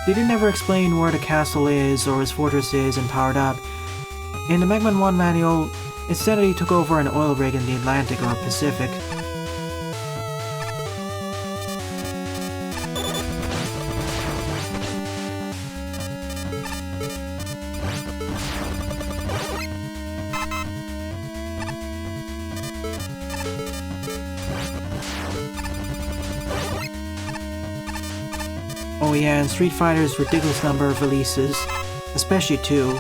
They didn't ever explain where the castle is or his fortress is and powered up. In the Mega Man 1 manual, it said that he took over an oil rig in the Atlantic or Pacific. Oh yeah, and Street Fighter's ridiculous number of releases, especially 2.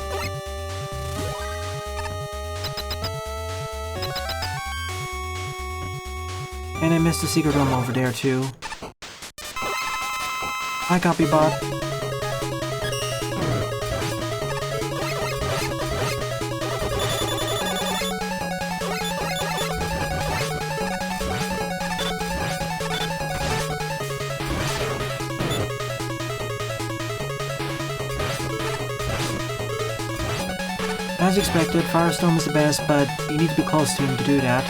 And I missed the secret room over there too. Hi, Copybot. As expected, Firestorm is the best, but you need to be close to him to do that.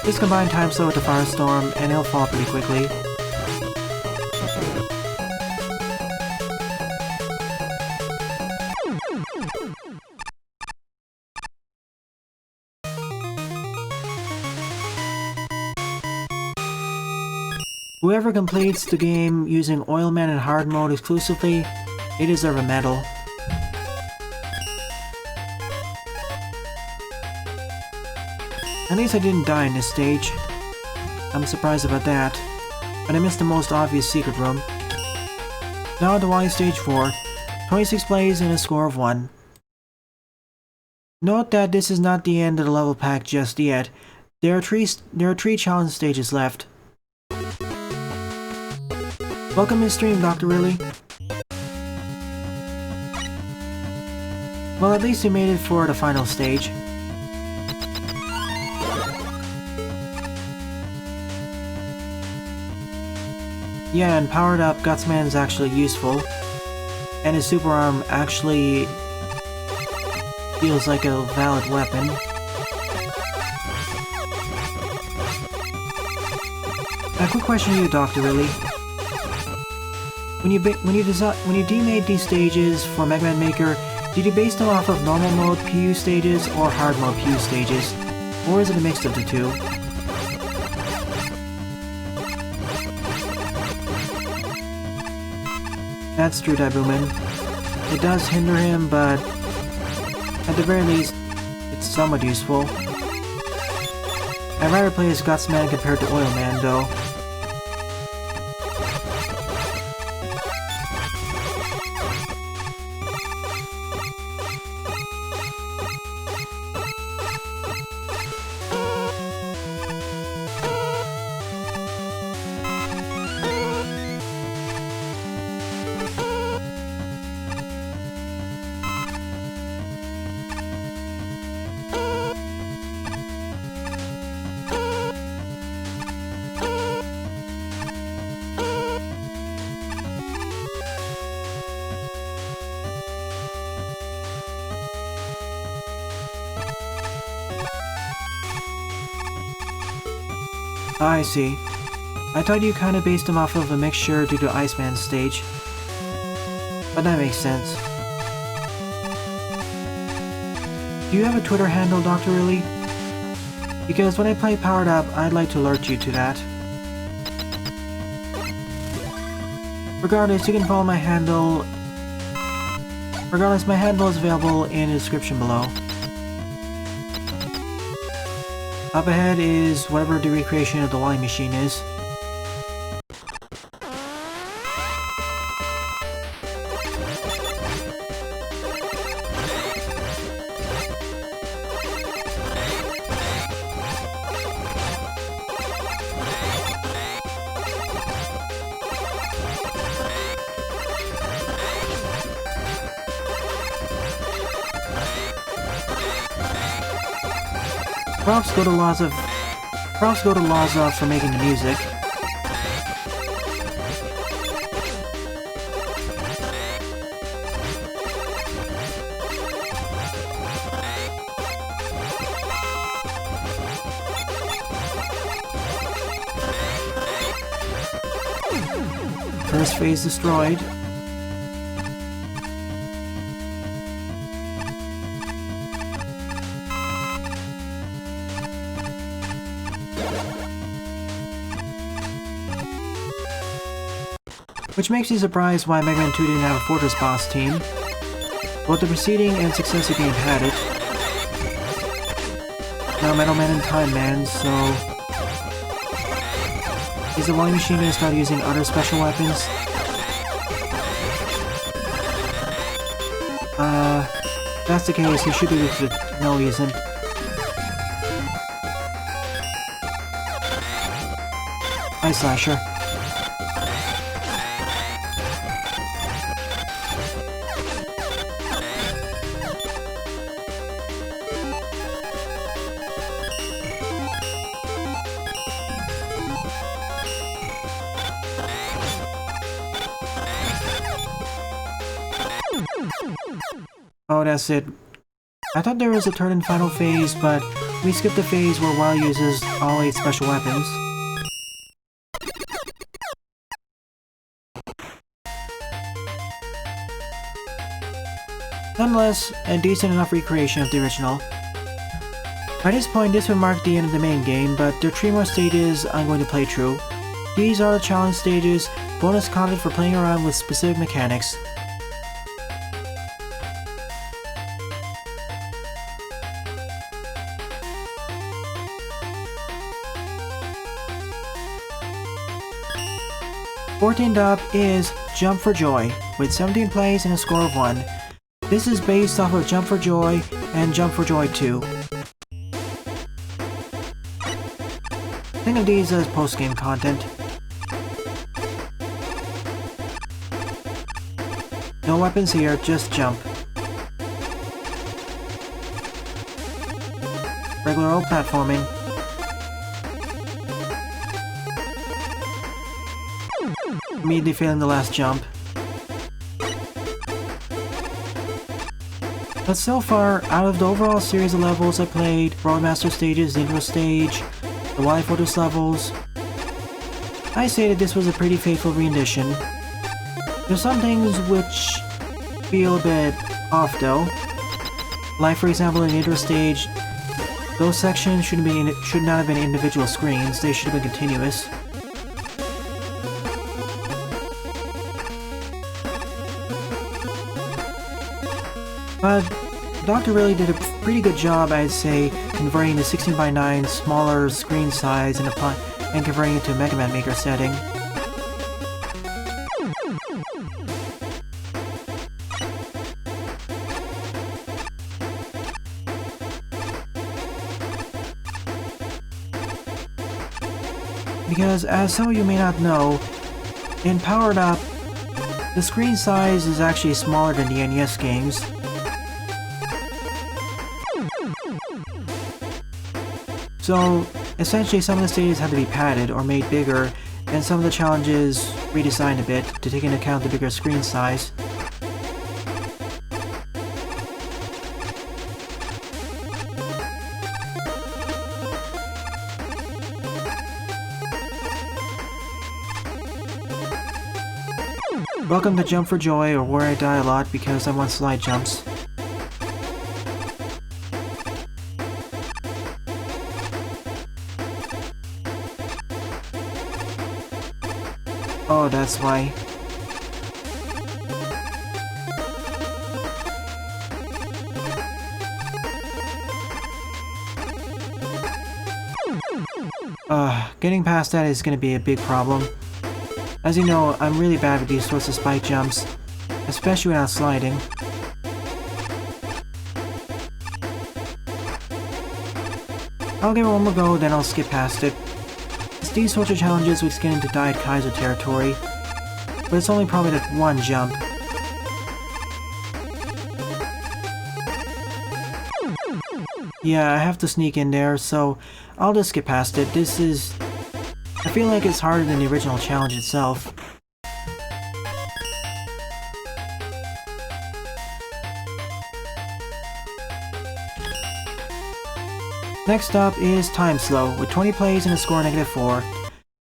Just combine Time Slow with the Firestorm, and he'll fall pretty quickly. Whoever completes the game using Oil Man and Hard Mode exclusively, they deserve a medal. At least I didn't die in this stage. I'm surprised about that, but I missed the most obvious secret room. Now to Wily Stage 4, 26 plays and a score of 1. Note that this is not the end of the level pack just yet. There are three challenge stages left. Welcome to stream, Doctor Wrily. Well, at least we made it for the final stage. Yeah, and powered up Gutsman is actually useful. And his super arm actually feels like a valid weapon. A quick question to you, Doctor Wrily. When you demade these stages for Mega Man Maker, did you base them off of normal mode PU stages or hard mode PU stages? Or is it a mix of the two? That's true, Dabuman. It does hinder him, but at the very least, it's somewhat useful. I'd rather play as Gutsman compared to Oil Man, though. I see. I thought you kinda based him off of a mixture due to Iceman's stage. But that makes sense. Do you have a Twitter handle, Doctor Wrily? Because when I play Powered Up, I'd like to alert you to that. Regardless, you can follow my handle. Regardless, my handle is available in the description below. Up ahead is whatever the recreation of the Wily machine is. Props go to Laza for making the music. First phase destroyed. Which makes me surprised why Mega Man 2 didn't have a Fortress boss team. Both the preceding and successive game had it. Now Metal Man and Time Man, so... Is the Wily machine gonna start using other special weapons? If that's the case, he should be able to... No, he isn't. Ice Slasher. Oh, that's it. I thought there was a third and final phase, but we skipped the phase where Wily uses all 8 special weapons. Nonetheless, a decent enough recreation of the original. By this point, this would mark the end of the main game, but there are 3 more stages I'm going to play through. These are the challenge stages, bonus content for playing around with specific mechanics. Fourteenth up is Jump for Joy, with 17 plays and a score of 1. This is based off of Jump for Joy and Jump for Joy 2. Think of these as post-game content. No weapons here, just jump. Regular old platforming. Immediately failing the last jump. But so far, out of the overall series of levels I played, Roadmaster stages, the intro stage, the Wily Fortress levels, I say that this was a pretty faithful rendition. There's some things which feel a bit off though. Like for example in the intro stage, those sections should not have been individual screens, they should have been continuous. But Doctor Wrily did a pretty good job, I'd say, converting the 16:9 smaller screen size and converting it to a Mega Man Maker setting. Because, as some of you may not know, in Powered Up, the screen size is actually smaller than the NES games. So, essentially some of the stages had to be padded or made bigger, and some of the challenges redesigned a bit to take into account the bigger screen size. Welcome to Jump for Joy, or where I die a lot because I want slide jumps. Oh, that's why. Getting past that is gonna be a big problem. As you know, I'm really bad with these sorts of spike jumps, especially without sliding. I'll give it one more go, then I'll skip past it. It's these sorts of challenges which get into Diet Kaiser territory, but it's only probably that one jump. Yeah, I have to sneak in there, so I'll just skip past it. I feel like it's harder than the original challenge itself. Next up is Time Slow, with 20 plays and a score -4.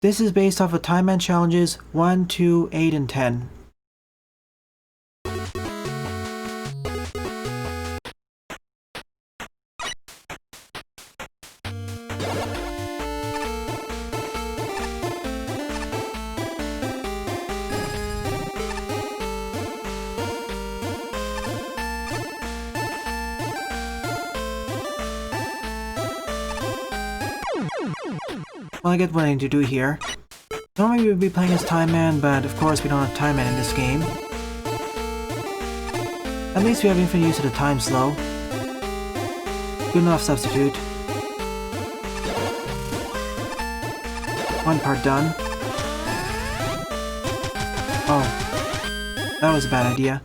This is based off of Time Man challenges 1, 2, 8, and 10. Well, I get what I need to do here. Normally we would be playing as Time Man, but of course we don't have Time Man in this game. At least we have infinite use of the Time Slow. Good enough substitute. One part done. Oh. That was a bad idea.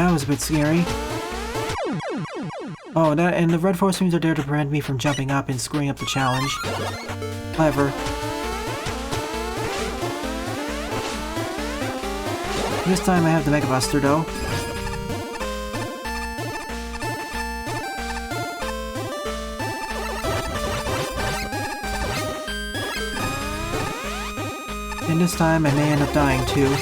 That was a bit scary. Oh, and the red force beams are there to prevent me from jumping up and screwing up the challenge. Clever. This time I have the Mega Buster though. And this time I may end up dying too.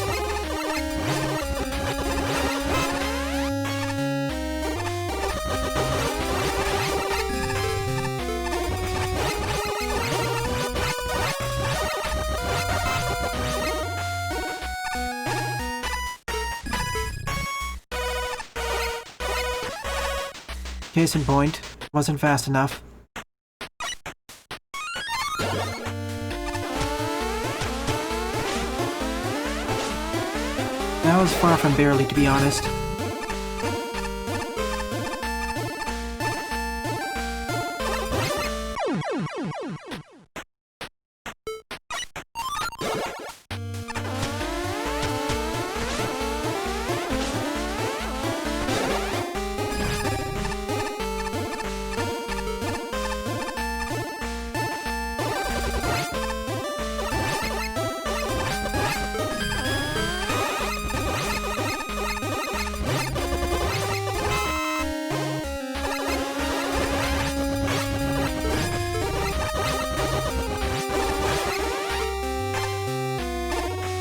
Case in point, wasn't fast enough. That was far from barely, to be honest.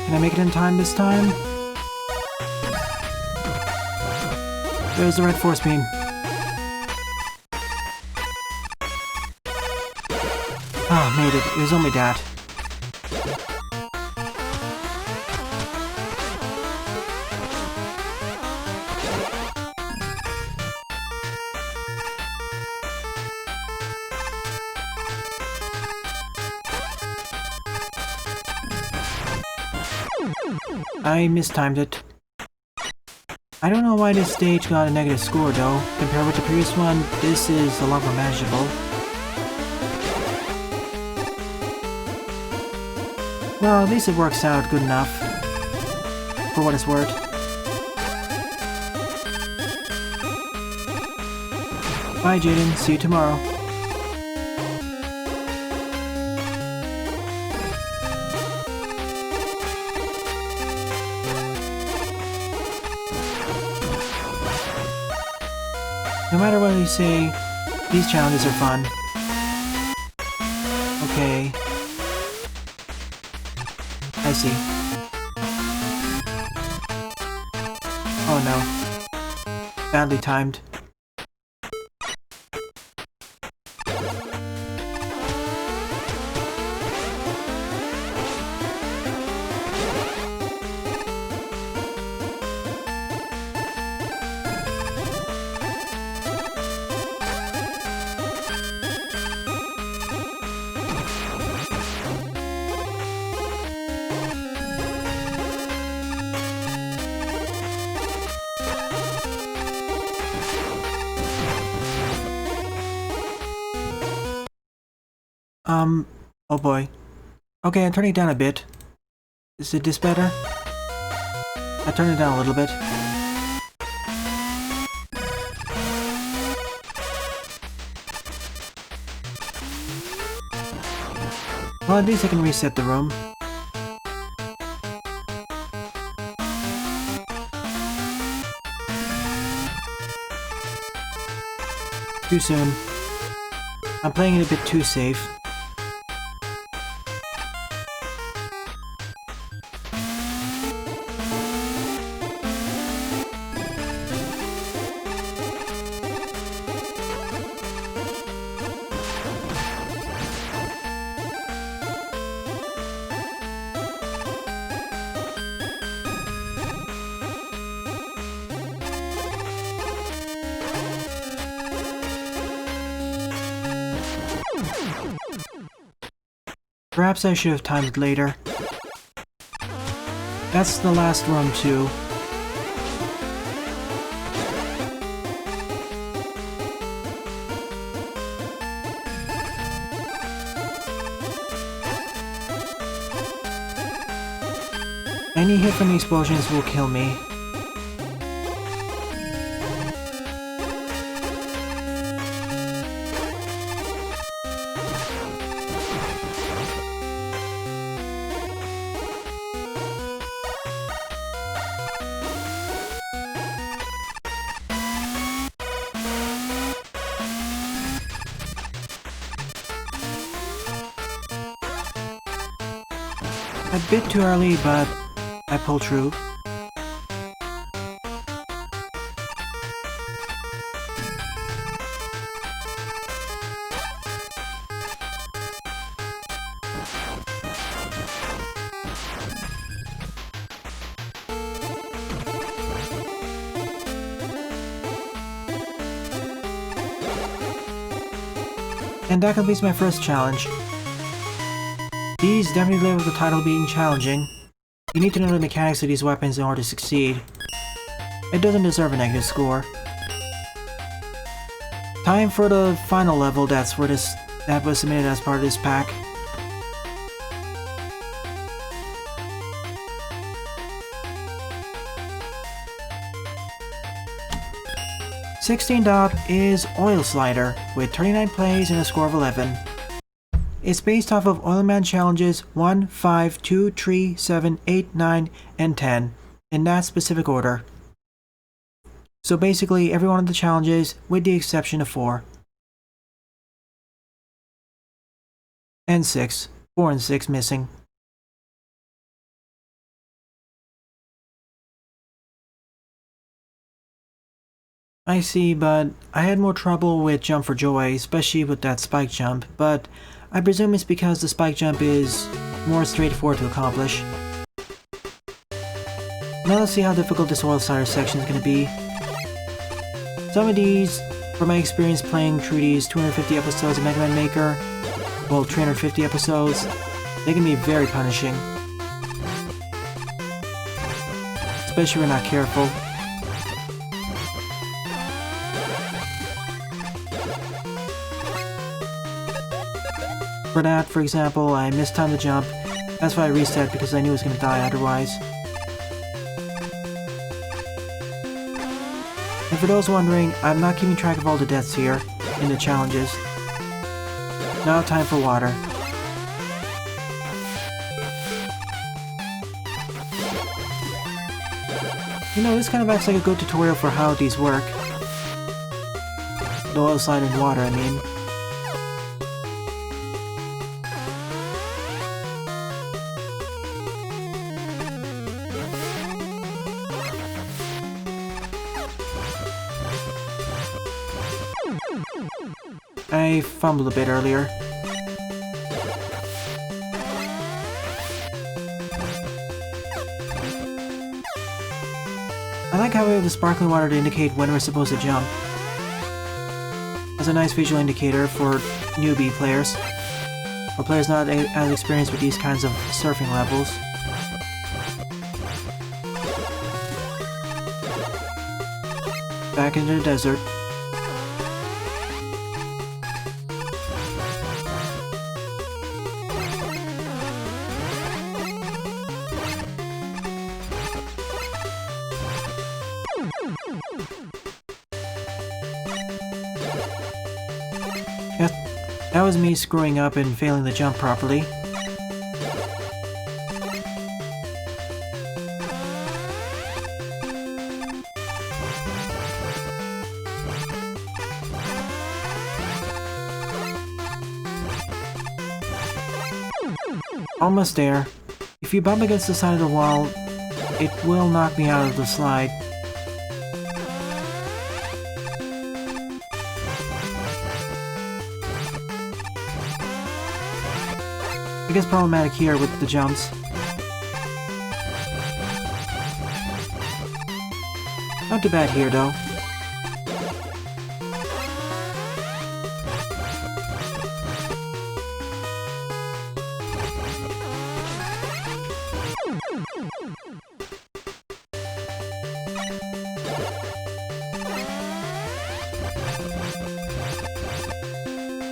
Can I make it in time this time? There's the red force beam. Ah, made it. It was only that. I mistimed it. I don't know why this stage got a negative score though. Compared with the previous one, this is a lot more manageable. Well, at least it works out good enough. For what it's worth. Bye Jaden, see you tomorrow. No matter what you say, these challenges are fun. Okay. I see. Oh no. Badly timed. Oh boy. Okay, I'm turning it down a bit. Is it this better? I turned it down a little bit. Well, at least I can reset the room. Too soon. I'm playing it a bit too safe. Perhaps I should have timed it later. That's the last room too. Any hit from the explosions will kill me. A bit too early, but I pulled through. And that completes my first challenge. These definitely live with the title being challenging. You need to know the mechanics of these weapons in order to succeed. It doesn't deserve a negative score. Time for the final level that was submitted as part of this pack. $16 is Oil Slider, with 39 plays and a score of 11. It's based off of Oil Man challenges 1, 5, 2, 3, 7, 8, 9, and 10, in that specific order. So basically every one of the challenges, with the exception of 4. And 6. 4 and 6 missing. I see, but I had more trouble with Jump for Joy, especially with that spike jump, but I presume it's because the spike jump is more straightforward to accomplish. Now let's see how difficult this Oil Slider section is going to be. Some of these, from my experience playing through these 250 episodes of Mega Man Maker, well, 350 episodes, they can be very punishing. Especially when we're not careful. For that, for example, I mistimed the jump. That's why I reset, because I knew I was going to die otherwise. And for those wondering, I'm not keeping track of all the deaths here in the challenges. Now time for water. You know, this kind of acts like a good tutorial for how these work. The oil slide and water, I mean. I fumbled a bit earlier. I like how we have the sparkling water to indicate when we're supposed to jump. As a nice visual indicator for newbie players, or players not as experienced with these kinds of surfing levels. Back into the desert. That was me screwing up and failing to jump properly. Almost there. If you bump against the side of the wall, it will knock me out of the slide. It gets problematic here with the jumps. Not too bad here, though.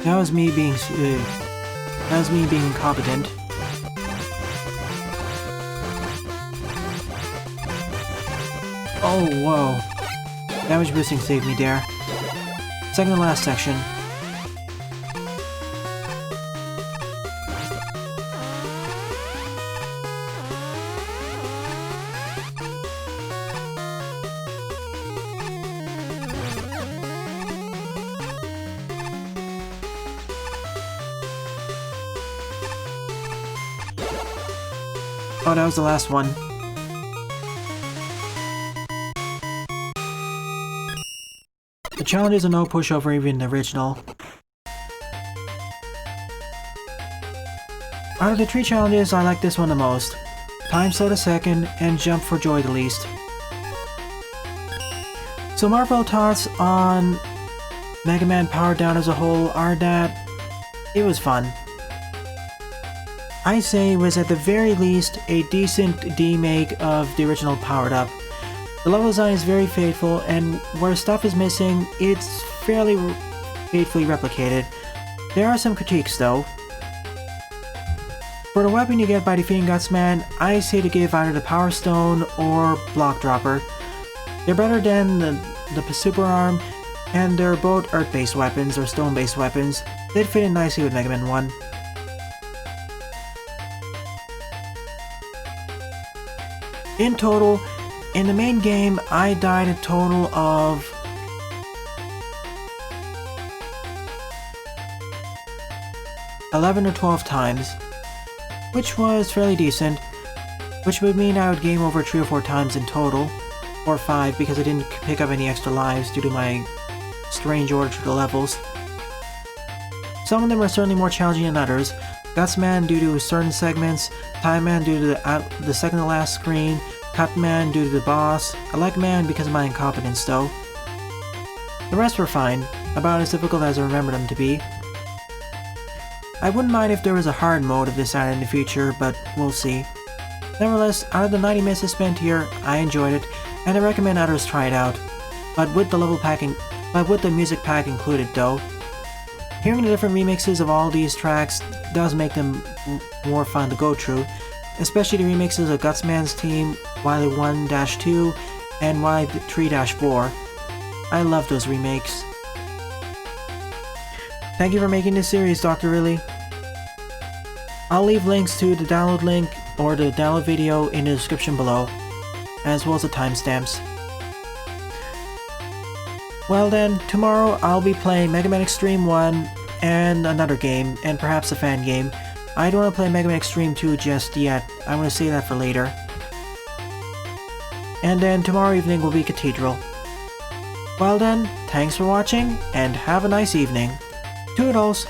That was me being incompetent. Oh, whoa. Damage boosting saved me there. Second to last section. Oh, that was the last one. The challenges are no pushover even in the original. Out of the 3 challenges, I like this one the most. Time slow the second, and jump for joy the least. So my overall thoughts on Mega Man Power Down as a whole are that it was fun. I say it was at the very least a decent demake of the original Powered Up. The level design is very faithful, and where stuff is missing, it's fairly faithfully replicated. There are some critiques though. For the weapon you get by defeating Guts Man, I say to give either the Power Stone or Block Dropper. They're better than the Super Arm, and they're both Earth-based weapons or Stone-based weapons. They'd fit in nicely with Mega Man 1. In total, in the main game, I died a total of 11 or 12 times, which was fairly decent, which would mean I would game over 3 or 4 times in total, or 5 because I didn't pick up any extra lives due to my strange order to the levels. Some of them are certainly more challenging than others. Guts Man due to certain segments, Time Man due to the second to last screen, Cut Man due to the boss, Elec Man because of my incompetence though. The rest were fine, about as difficult as I remember them to be. I wouldn't mind if there was a hard mode of this added in the future, but we'll see. Nevertheless, out of the 90 minutes I spent here, I enjoyed it, and I recommend others try it out. But with the music pack included though. Hearing the different remixes of all these tracks does make them more fun to go through, especially the remixes of Guts Man's team, Wily 1-2, and Wily 3-4. I love those remakes. Thank you for making this series, Doctor Wrily. I'll leave links to the download link or the download video in the description below, as well as the timestamps. Well then, tomorrow I'll be playing Mega Man Extreme 1 and another game, and perhaps a fan game. I don't want to play Mega Man Extreme 2 just yet. I'm going to save that for later. And then tomorrow evening will be Cathedral. Well then, thanks for watching, and have a nice evening. Toodles!